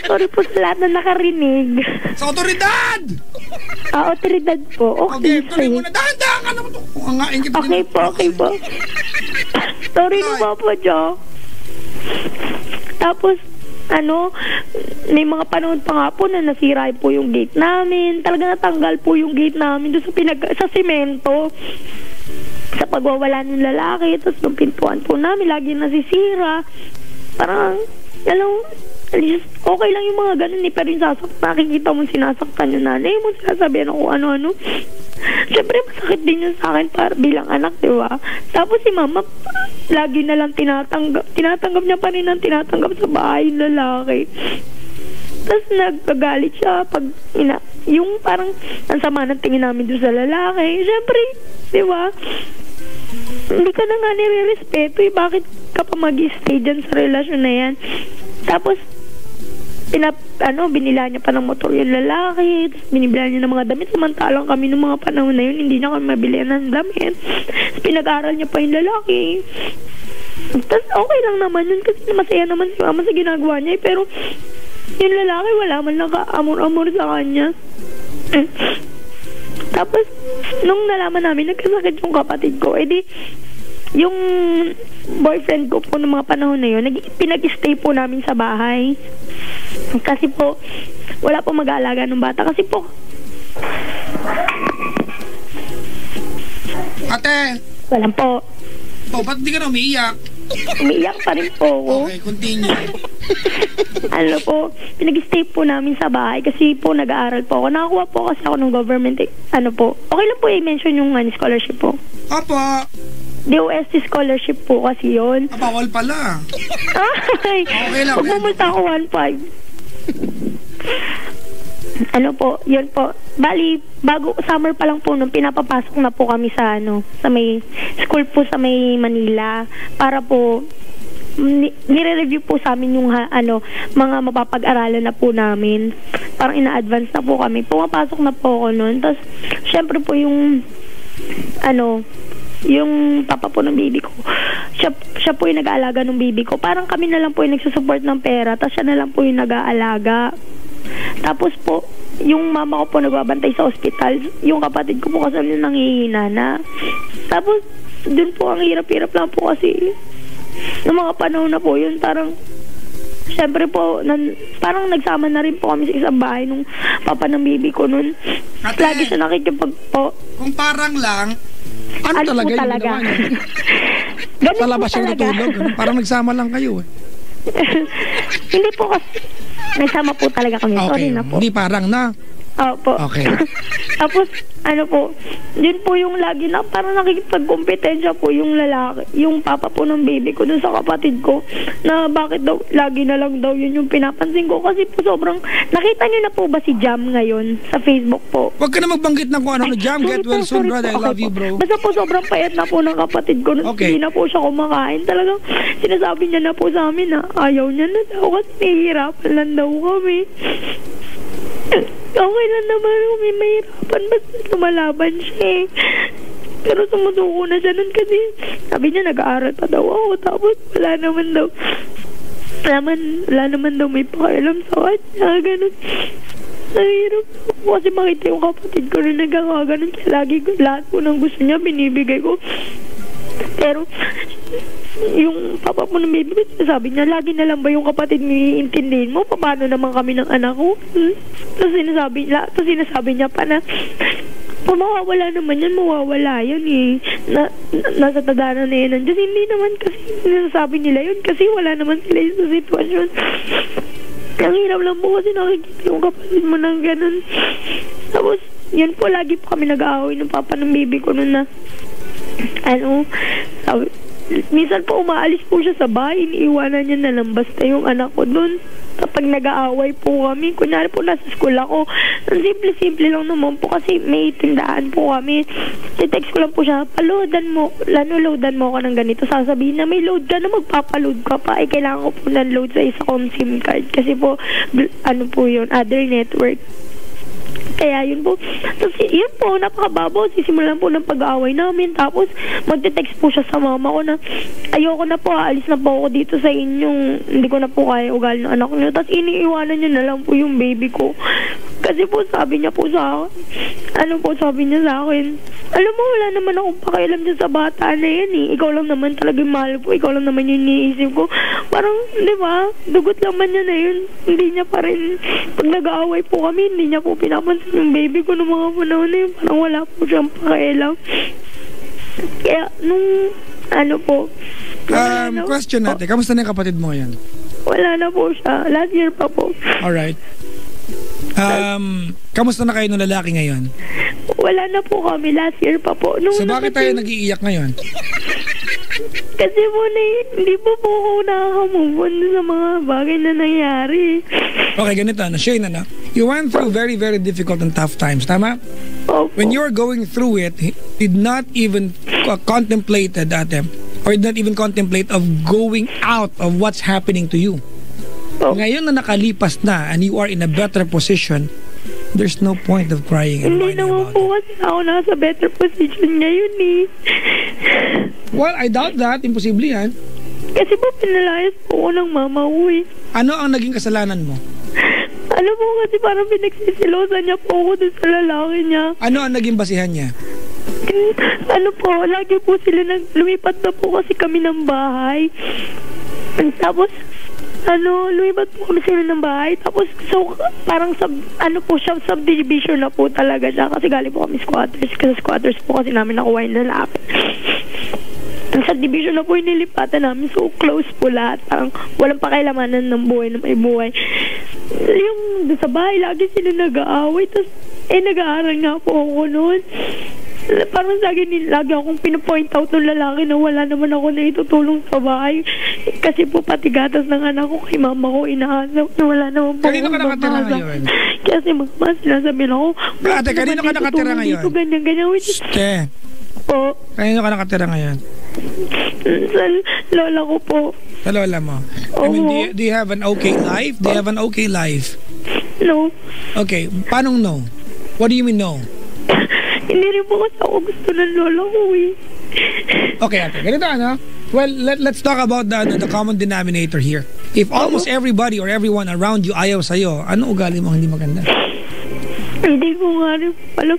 Sorry po sa lahat na nakarinig. Sa otoridad! Otoridad po. Okay, tuloy mo na. Dahan-dahan ka naman. Angain kita. Okay po. Sorry na po, Jo. Tapos, may mga panahon pa nga po na nasira po yung gate namin. Talaga natanggal po yung gate namin doon sa semento. Sa pagwawala ng lalaki, tapos yung pintuan po namin lagi nasisira. Parang okay lang yung mga ganun pero yung nakikita mo sinasaktan yung nanay mo, sinasabihan ako ano-ano. Siyempre masakit din yun sa akin para bilang anak, diba? Tapos si mama lagi na lang tinatanggap niya pa rin ang tinatanggap sa bahay ng lalaki. Tapos nagkagalit siya pag yung parang ang sama ng tingin namin doon sa lalaki. Siyempre, diba? Hindi ka na nga nire-respeto bakit ka pa mag-stay dyan sa relasyon na yan. Tapos binila niya pa ng motor yung lalaki, tapos binibila niya ng mga damit, samantalang kami ng mga panahon na yun hindi na kami mabili ng damit. Tapos pinag-aral niya pa yung lalaki. Tapos okay lang naman yun kasi masaya naman si mama sa ginagawa niya pero yung lalaki wala man naka-amor-amor sa kanya. Tapos nung nalaman namin nagkasakit yung kapatid ko, edi yung boyfriend ko po ng mga panahon na yun, pinag-stay po namin sa bahay. Kasi po, wala po mag-aalaga ng bata. Kasi po... Ate! Walang po. Ba't di ka na umiiyak? Umiiyak pa rin po ako. Okay, continue. Pinag-stay po namin sa bahay kasi po nag-aaral po ako. Nakakuha po kasi ako ng government, okay lang po i-mention yung scholarship po. Apa? DOST scholarship po kasi yun. Bawal pala. Ay, okay lang. Huwag mumulta ako 1.5. Yun po. Bali, bago summer pa lang po nung pinapapasok na po kami sa may school po sa may Manila para po nire-review po sa amin yung mga mapapag-aralan na po namin. Parang ina-advance na po kami. Pumapasok na po ako noon. Tapos, syempre po yung yung papa po ng baby ko, siya po yung nag-aalaga ng baby ko. Parang kami na lang po yung nagsusupport ng pera, tapos siya na lang po yung nag-aalaga. Tapos po, yung mama ko po nagbabantay sa ospital, yung kapatid ko po kasi nanghihina na. Tapos, dun po ang hirap-hirap lang po kasi ng mga panahon na po yun, parang syempre po, parang nagsama na rin po kami sa isang bahay nung papa ng baby ko nun. Ate, Lagi siya nakikipag po. Kung parang lang, ano Ano talaga po yung talaga? ginawa niyo? Ganun Sa po labas siya talaga. natulog. Parang nagsama lang kayo eh. Hindi po kasi, nagsama po talaga kami. Sorry Okay, na po. hindi parang na. Opo. Okay. Tapos, ano po, yun po yung lagi na parang nakikipagkompetensya po yung lalaki, yung papa po ng baby ko dun sa kapatid ko, na bakit daw, lagi na lang daw yun yung pinapansin ko. Kasi po sobrang, nakita niyo na po ba si Jam ngayon sa Facebook po? Huwag ka na magbanggit ng kung ano na Jam. Get well soon, brother. I love you, bro. Basta po sobrang payat na po ng kapatid ko. Okay. Hindi na po siya kumakain. Talagang sinasabi niya na po sa amin na ayaw niya na daw kasi nahihirapan lang daw kami. Okay lang naman kami mahirapan. Basta lumalaban siya eh. Pero sumusuko na siya nun kasi sabi niya nag-aaral pa daw ako. Tapos wala naman daw may pakialam sa kanya. Ganun. Nahirap po kasi makita yung kapatid ko na nagkakaganon. Kaya lagi lahat po ng gusto niya binibigay ko. Pero yung papa mo ng baby, sabi niya, lagi na lang ba yung kapatid mo iintindihin mo? Paano naman kami ng anak ko? Tapos sinasabi niya pa na kung mawawala naman yan, mawawala yan eh. Nasa tadana na yan. Just, hindi naman kasi sinasabi nila yun kasi wala naman sila sa sitwasyon. Ang hirap lang po kasi nakikita yung kapatid mo ng ganun. Tapos, yun po, lagi po kami nag-aaway ng papa ng baby ko nun na minsan po umaalis po siya sa bahay, iniiwanan niya na lang basta yung anak ko doon. Kapag nag-aaway po kami, kunyari po nasa school ako, simple-simple lang naman po kasi may tindaan po kami. I-text ko lang po siya, loadan mo ako ng ganito. Sasabihin na may load ka na, magpapaload ka pa. Kailangan ko po ng load sa isa kong SIM card kasi po, other network. Kaya yun po. Tapos yun po, napakababaw. Sisimulan po ng pag-aaway namin. Tapos magte-text po siya sa mama ko na ayoko na po, aalis na po ako dito sa inyong, hindi ko na po kaya ugali ng anak niyo. Tapos iniiwanan niya na lang po yung baby ko. Kasi po sabi niya po sa akin, sabi niya sa akin, alam mo, wala naman akong pakialam dyan sa bata na yan eh. Ikaw lang naman talagang mahal ko. Ikaw lang naman yung iniisip ko. Parang, di ba, dugot lang man niya na yun. Hindi niya pa rin, pag nag-aaway po kami, hindi niya po pinapansin yung baby ko ng mga panahon na yun. Parang wala po siyang pakialam. Kaya, Question natin. Kamusta na yung kapatid mo yan? Wala na po siya. Last year pa po. Alright. Kamusta na kayo ng lalaki ngayon? Wala na po kami. Last year pa po. So bakit tayo nag-iiyak ngayon? Kasi po hindi po ako nakaka-move on sa mga bagay na nangyari. Okay, ganito. Shane, you went through very, very difficult and tough times. Tama? Opo. When you were going through it, did not even contemplate or did not even contemplate of going out of what's happening to you. Opo. Ngayon na nakalipas na and you are in a better position, there's no point of crying and Hindi whining naman about po it. kasi ako nasa better position ngayon eh. Well, I doubt that. Imposible yan. Kasi po pinalayas po ako ng mama ko eh. Ano ang naging kasalanan mo? Alam mo kasi parang pinagsisilosan niya po ako dun sa lalaki niya. Ano ang naging basihan niya? Lagi po sila lumipat na po kasi kami ng bahay. Tapos, lumipat po kami sila ng bahay. Tapos, parang subdivision na po talaga siya. Kasi galing po kami squatters. Kasi squatters po kasi namin nakuha yung lalaki. Ang subdivision na po yung nilipatan namin. So, close po lahat. Parang walang pakialamanan ng buhay na may buhay. Yung sa bahay, lagi sila nag-aaway. Tapos, nag-aaral nga po ako noon. Parang lagi akong pinapoint out ng lalaki na wala naman ako na itutulong sa bahay. Kasi po pati gatas ng anak ko kay mama ko inaasap na wala naman po. Kanino ka nakatira ngayon? Kasi mama, sinasabi na ako. Ate, kanino ka nakatira ngayon? Dito, ganyan. Te, po. kanino ka nakatira ngayon? Sa lola ko po. Sa lola mo? I mean, do you have an okay life? Do you have an okay life? No. Okay, paano no? What do you mean no? Hindi rin po kasi ako gusto ng lola ko eh. Okay, ate, ganito Well, let's talk about the common denominator here. If almost everybody or everyone around you ayaw sa'yo, ano ugali mo hindi maganda? Hindi ko nga rin alam.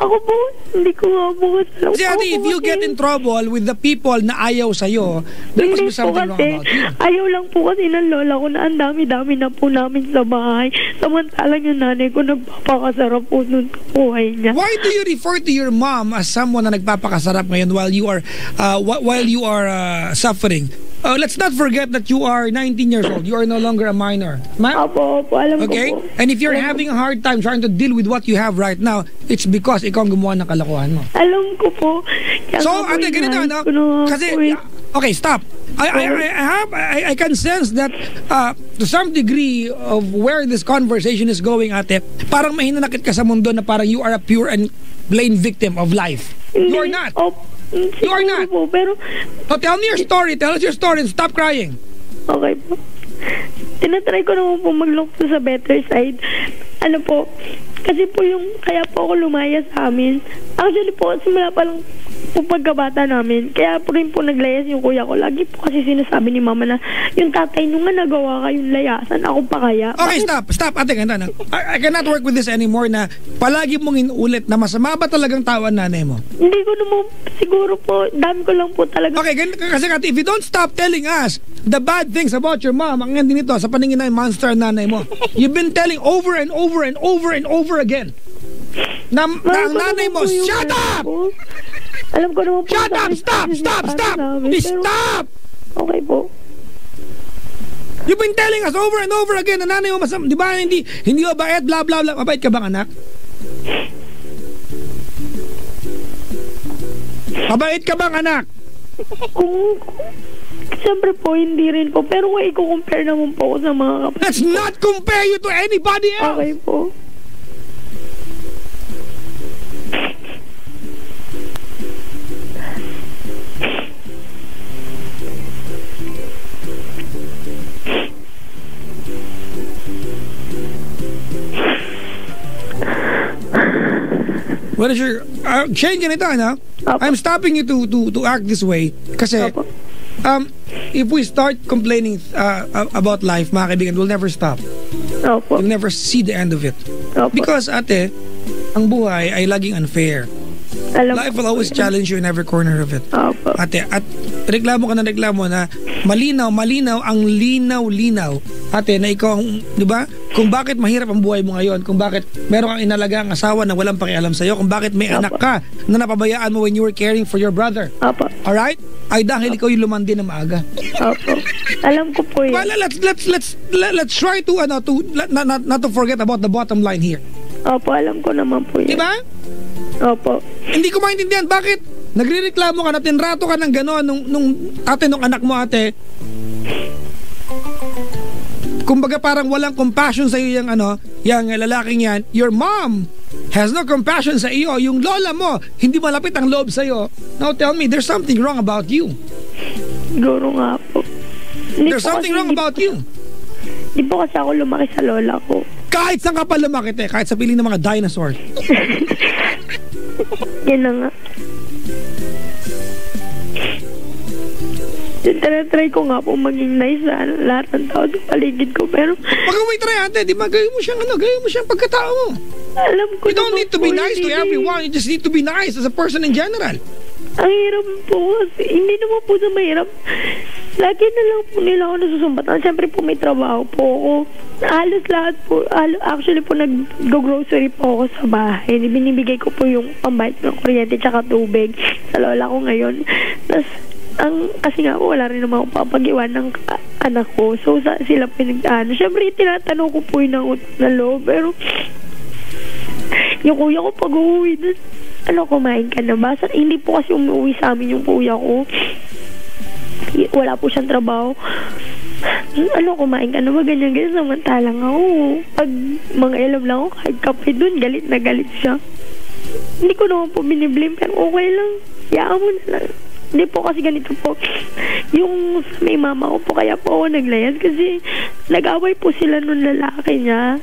Ako po, hindi ko nga po alam. Kasi ate, if you get in trouble with the people na ayaw sa'yo, there must Hindi be po something wrong kasi, about you. ayaw lang po kasi ng lola ko na ang dami-dami na po namin sa bahay. Samantalang yung nanay ko nagpapakasarap po nun buhay niya. Why do you refer to your mom as someone na nagpapakasarap ngayon while you are suffering? Let's not forget that you are 19 years old. You are no longer a minor. Opo, alam Okay? ko po. And if you're having a hard time trying to deal with what you have right now, it's because ikaw ang gumawa ng kalokohan mo. Alam ko po. Kaya So, nga po, ate, ganito, inaayos no? ko na nga Kasi, po eh. okay, stop. I can sense that to some degree of where this conversation is going, ate, parang mahinanakit ka sa mundo na parang you are a pure and plain victim of life. You are not. You are not. Po, pero, So tell me your story. Tell us your story and stop crying. okay po. Tinatry ko naman po mag-look po sa better side. Ano po, kasi po yung, kaya po ako lumaya sa amin. Actually po, simula pa lang po pagkabata namin. Kaya po rin po naglayas yung kuya ko. Lagi po kasi sinasabi ni mama na yung tatay nung nga nagawa kayong layasan, ako pa kaya. Okay, stop. Ate, ganda na. I cannot work with this anymore na palagi mong inuulit na masama ba talagang tawa ang nanay mo? Hindi ko naman, siguro po, dami ko lang po talaga. Okay, kasi ate, if you don't stop telling us the bad things about your mom, ang hindi nito, sa paningin na monster ang nanay mo, you've been telling over and over and over and over again na ang nanay mo, shut up! Alam ko naman po. Shut up! Stop! Stop! Okay po. You've been telling us over and over again na nanay mo masama, di ba, hindi mabait, blah blah blah. Mabait ka bang anak? Mabait ka bang anak? Kung siyempre po, hindi rin po. Pero kung i-compare naman po ako sa mga kapatid. Let's not compare you to anybody else! Okay po. What is your change ganito, ano? I'm stopping you to act this way kasi if we start complaining about life, mga kaibigan, we'll never stop. Opo. We'll never see the end of it. Opo. Because ate, ang buhay ay laging unfair. Life will always challenge you in every corner of it. Opo. Ate, at reklamo ka na malinaw ang linaw. Ate, na ikaw, di ba? Kung bakit mahirap ang buhay mo ngayon, kung bakit meron kang inalagang asawa na walang pakialam sa'yo, kung bakit may anak ka na napabayaan mo when you were caring for your brother. Opo. Alright? Ay dahil ikaw yung lumandi na maaga. Opo. Alam ko po yun. Well, let's try to not to forget about the bottom line here. Opo, alam ko naman po yun. Di ba? Opo. Hindi ko maintindihan bakit nagrereklamo ka na tinrato ka ng gano'n nung anak mo, ate. Kumbaga parang walang compassion sa iyo yung lalaking yan. Your mom has no compassion sa iyo. Yung lola mo, hindi malapit ang loob sa iyo. Now tell me, there's something wrong about you. Siguro nga po. There's something wrong about you. Hindi po kasi ako lumaki sa lola ko. Kahit saan ka pa lumaki, kahit sa piling ng mga dinosaurs. Yan na nga. Tinatry ko nga po maging nice sa lahat ng tao sa paligid ko. Pero pag may try, ate, di ba, gawin mo siyang pagkatao mo. alam ko You don't need to be nice to everyone. You just need to be nice as a person in general. Ang hirap po kasi. Hindi naman po sa mahirap. Lagi na lang po nila ako nasusumbatan. Siyempre po may trabaho po ako. Halos lahat po. Actually po nag-grocery po ako sa bahay. Binibigay ko po yung pambayad ng kuryente tsaka tubig sa lola ko ngayon. Tapos kasi nga po wala rin naman ako papag-iwan ng anak ko. So sila po yung siyempre tinatanong ko po yung na loob. Pero yung kuya ko pag uuwi doon, kumain ka na ba? Hindi po kasi umuwi sa amin yung kuya ko. Wala po siyang trabaho. Kumain ka na ba? Ganyan. Samantalang ako, pag mga ilam lang ako, kahit kape doon, galit na galit siya. Hindi ko naman po biniblame, pero okay lang. Yaan mo na lang. Hindi po kasi ganito po. Yung may mama ko po, kaya po ako naglayas kasi nag-away po sila nung lalaki niya.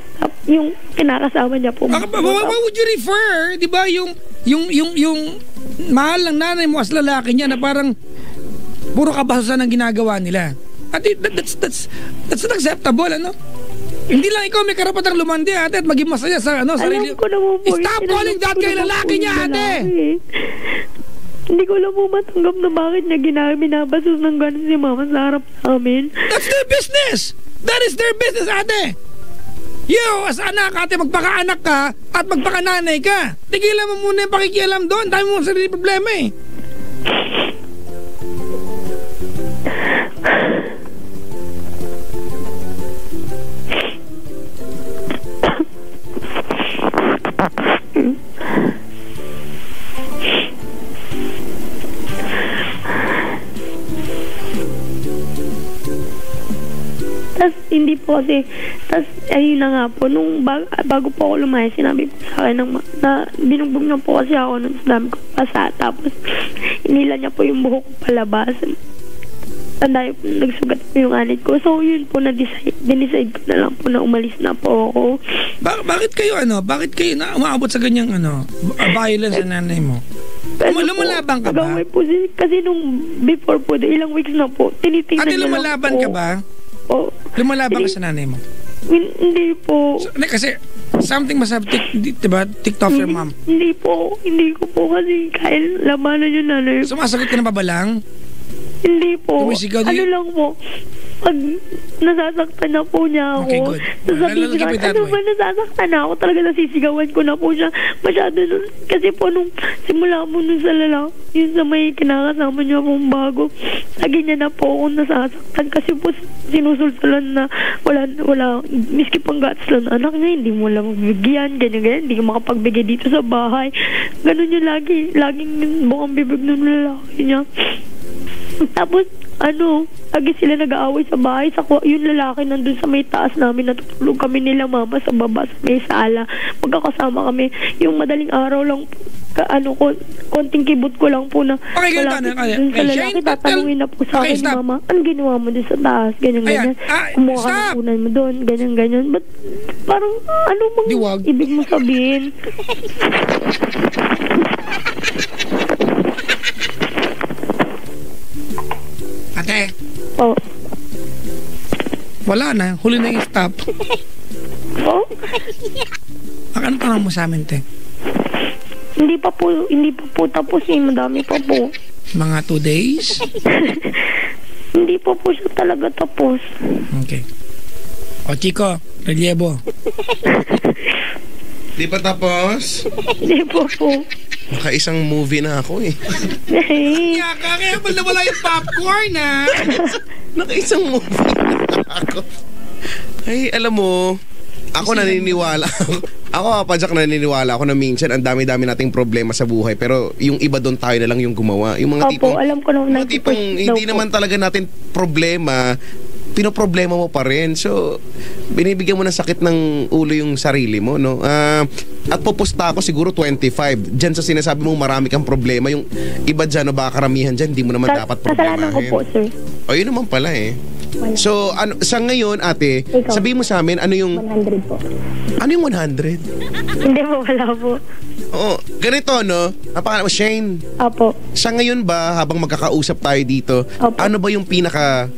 Yung kinakasama niya po. What would you refer? Di ba yung mahal ng nanay mo as lalaki niya na parang puro kabastusan ang ginagawa nila. At that's not acceptable, ano? Hindi lang ikaw may karapatang lumandi, ate, at maging masaya sa sarili. Alam ko naman po. Stop calling that kay lalaki niya, ate! Hindi ko lang po matanggap na bakit niya binabasos ng gano'n si mama sa harap namin. That's their business! That is their business, ate! You, as anak, ate, magpaka-anak ka at magpaka-nanay ka. Tigilan mo muna yung pakikialam doon. Dami mo sarili problema eh. Tas hindi po kasi, tas ayun na nga po, nung bago po ako lumayas, sinabi po sa akin na binugbog na po kasi ako nung dami ko pasa, tapos inila niya po yung buhok ko palabas. Tanda po, nagsugat po yung anit ko. So yun po, dinicide ko na lang po na umalis na po ako. Bakit kayo na umaabot sa ganyang violence sa nanay mo? Lumalaban ka ba? Po, kasi nung before po, ilang weeks na po, tinitingnan ate, niya lumalaban ka ba? Po. Lumalaban ka sa nanay mo? Hindi po. Kasi something must have ticked off your mom. Hindi ko po kasi kaya labanan yung nanay. Sumasagot ka na ba lang? Hindi po. Tumisigaw, ano lang po, pag nasasaktan na po niya ako, okay, good. sasabihin ko, ano ba nasasaktan na ako, talaga nasisigawan ko na po siya. Masyado nun, kasi po nung simula mo nun sa lalaki, yun sa may kinakasama niya pong bago, lagi niya na po akong nasasaktan kasi po sinusulsulan na wala, miski pang gatas lang anak niya, hindi mo lang magbigyan, ganyan, hindi ka makapagbigay dito sa bahay. Ganun yung laging bukang bibig ng lalaki niya. Tapos, lagi sila nag-aaway sa bahay. Yung lalaki nandun sa may taas namin, natutulog kami nila mama sa baba, sa may sala. Magkakasama kami. Yung madaling araw lang, konting kibot ko lang po na okay, dun sa lalaki, tatanungin na po sa akin, mama, ano ginawa mo dun sa taas? Ganyan. Kumuha ka ng punan mo dun, ganyan. But, parang, ibig mo sabihin? Ate. Oh. Wala na. Huli na yung stop. Oh? Ano tanong mo sa amin, te? Hindi pa po tapos eh. Madami pa po. Mga 2 days? Hindi pa po siya talaga tapos. Okay. O, Chico, Reliebo. Di pa tapos? Hindi po. Baka isang movie na ako eh. Kaya pala wala yung popcorn ha. Naka-isang movie na ako. Ay, alam mo, ako naniniwala. Ako, Jack, naniniwala ako na minsan ang dami-dami nating problema sa buhay, pero yung iba doon tayo na lang yung gumawa. Yung mga tipong, alam ko na mga tipong hindi naman talaga natin problema, pinoproblema mo pa rin. So, binibigyan mo ng sakit ng ulo yung sarili mo, no? At pupusta ako siguro 25. Diyan sa sinasabi mo marami kang problema. Yung iba dyan, baka karamihan dyan, hindi mo naman dapat problemahin. Kasalanan ko po, sir. O, yun naman pala eh. Wala. So, sa ngayon, ate, sabihin mo sa amin, ano yung... 100 po. Ano yung 100? Hindi po, wala po. Oo, ganito, no? Ang pangalan mo, Shane. Opo. Sa ngayon ba, habang magkakausap tayo dito, Opo. ano ba yung pinaka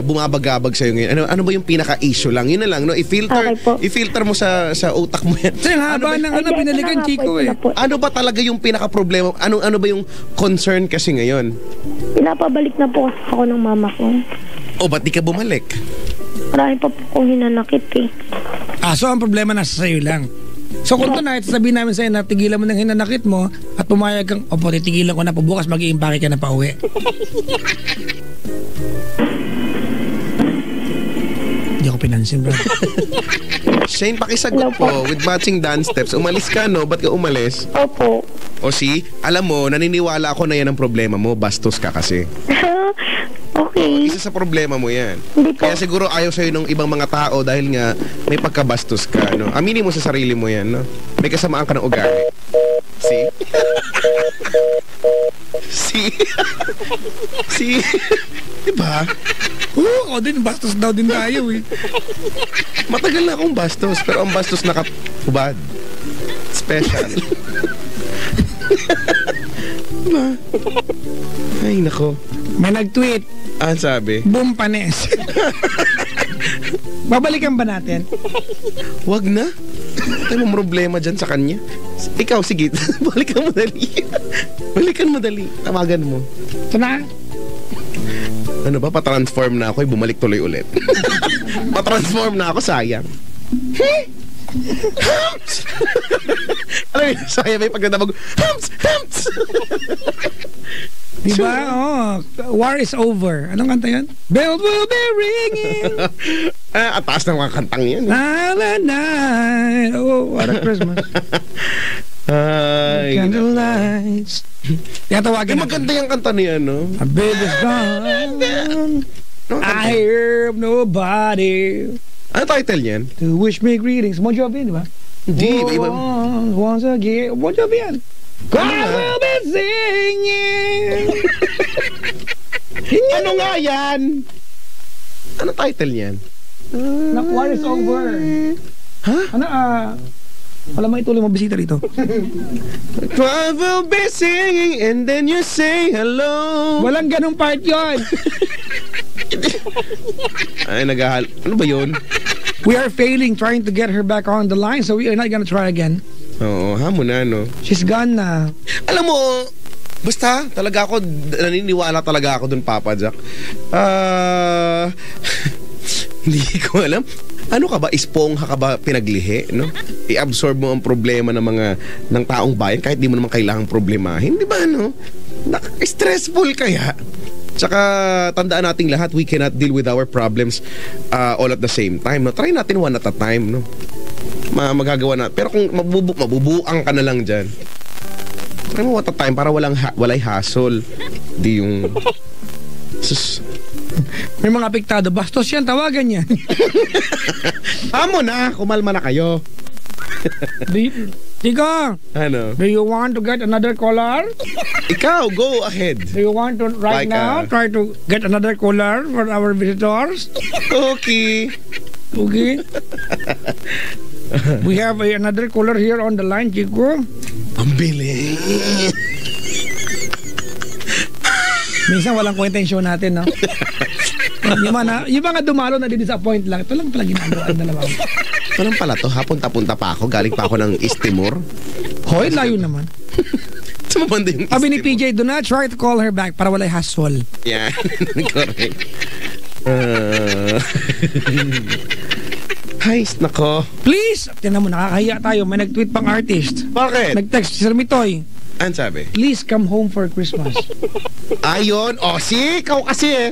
bumabagabag sa'yo ngayon? Ano ba yung pinaka-issue lang? Yun na lang, no? I-filter mo sa utak mo yan. Kasi haba ng binalikan, Chico eh. Ano ba talaga yung pinaka-problema? Ano ba yung concern kasi ngayon? Pinapabalik na po ako ng mama ko. O, ba't di ka bumalik? Marami pa po kong hinanakit eh. So ang problema nasa sa'yo lang. So kung tonight, sabihin namin sa'yo na tigilan mo ng hinanakit mo at pumayag kang, opo, titigilan ko na po, bukas mag-iimpake ka na pa uwi. Hindi ako pinansin, bro. Shane, pakisagot po with matching dance steps. Umalis ka, no? Ba't ka umalis? Opo. O alam mo, naniniwala ako na yan ang problema mo. Bastos ka kasi. Okay. Isa sa problema mo yan. Hindi po. Kaya siguro ayaw sa'yo ng ibang mga tao dahil nga may pagkabastos ka, no? Aminin mo sa sarili mo yan, no? May kasamaan ka ng ugali. See? See? Diba? Ako din, bastos daw din tayo eh. Matagal na akong bastos, pero ang bastos nakapubad. Special. Diba? Ay, nako. May nag-tweet. Sabi? Boom panes. Babalikan ba natin? Wag na. Ano mong problema dyan sa kanya? Ikaw, sige. Balikan mo dali. Balikan mo dali. Tawagan mo. Ito na. Ano ba? Patransform na ako. Bumalik tuloy ulit. Patransform na ako. Sayang. Humps! Alam mo, sayang may pagkatapag. Humps! Humps! Diba? Oh, war is over. Anong kanta yan? Bell will be ringing. At taas ng mga kantang yan. Silent night. Oh, what a Christmas. Ay. Candlelights. Tatawagan natin. Maganda yung kanta niya, no? A baby's gone. I hear nobody Ano title niyan? to wish me greetings. Bon Jovi, di ba? Hindi, iba. Once again. Bon Jovi yan. I will be singing. Ano nga yan? Ano title niyan? War is over. Ha? Ano, wala may ituloy mo bisita rito. I will be singing and then you say hello. Walang ganong part yon. Ay, ano ba yun? We are failing trying to get her back on the line, so we are not gonna try again. Oo, hamon na, no? She's gone na. Alam mo, basta, talaga ako, naniniwala talaga ako dun, Papa Jack. Hindi ko alam. Ano ka ba? Ispongha ka ba pinaglihi, no? I-absorb mo ang problema ng taong bayan kahit di mo naman kailangang problemahin, di ba, no? Stressful kaya. Tsaka, tandaan nating lahat, we cannot deal with our problems all at the same time, no? Try natin one at a time, no? Magagawa na. Pero kung mabubuang ka na lang dyan, try mo one at a time para walay hassle. Di yung... Sus. May mga apektado. Bastos yan, tawagan yan. Amo na, kumalma na kayo. Chico, Ano? do you want to get another caller? Ikaw, go ahead. Do you want to right Like, now try to get another caller for our visitors? Okay. Okay. We have another caller here on the line, Chico. Ang bilis. Minsan walang kwenta yung show natin, no? yung mga dumalo na di-disappoint lang. Ito lang pala ginagawa na naman. Ito lang pala to, punta pa ako. Galing pa ako ng East Timor. Hoy, layo naman. Sumabanda yung East Sabi ni Timor. PJ, do not try to call her back para walay hassle. Yeah, correct. Ay, nako. Please, tinan mo, nakakahiya tayo. May nag-tweet pang artist. Bakit? Nag-text si Sir Mitoy, Ano sabi? please come home for Christmas. Ayon. O, si ikaw kasi eh.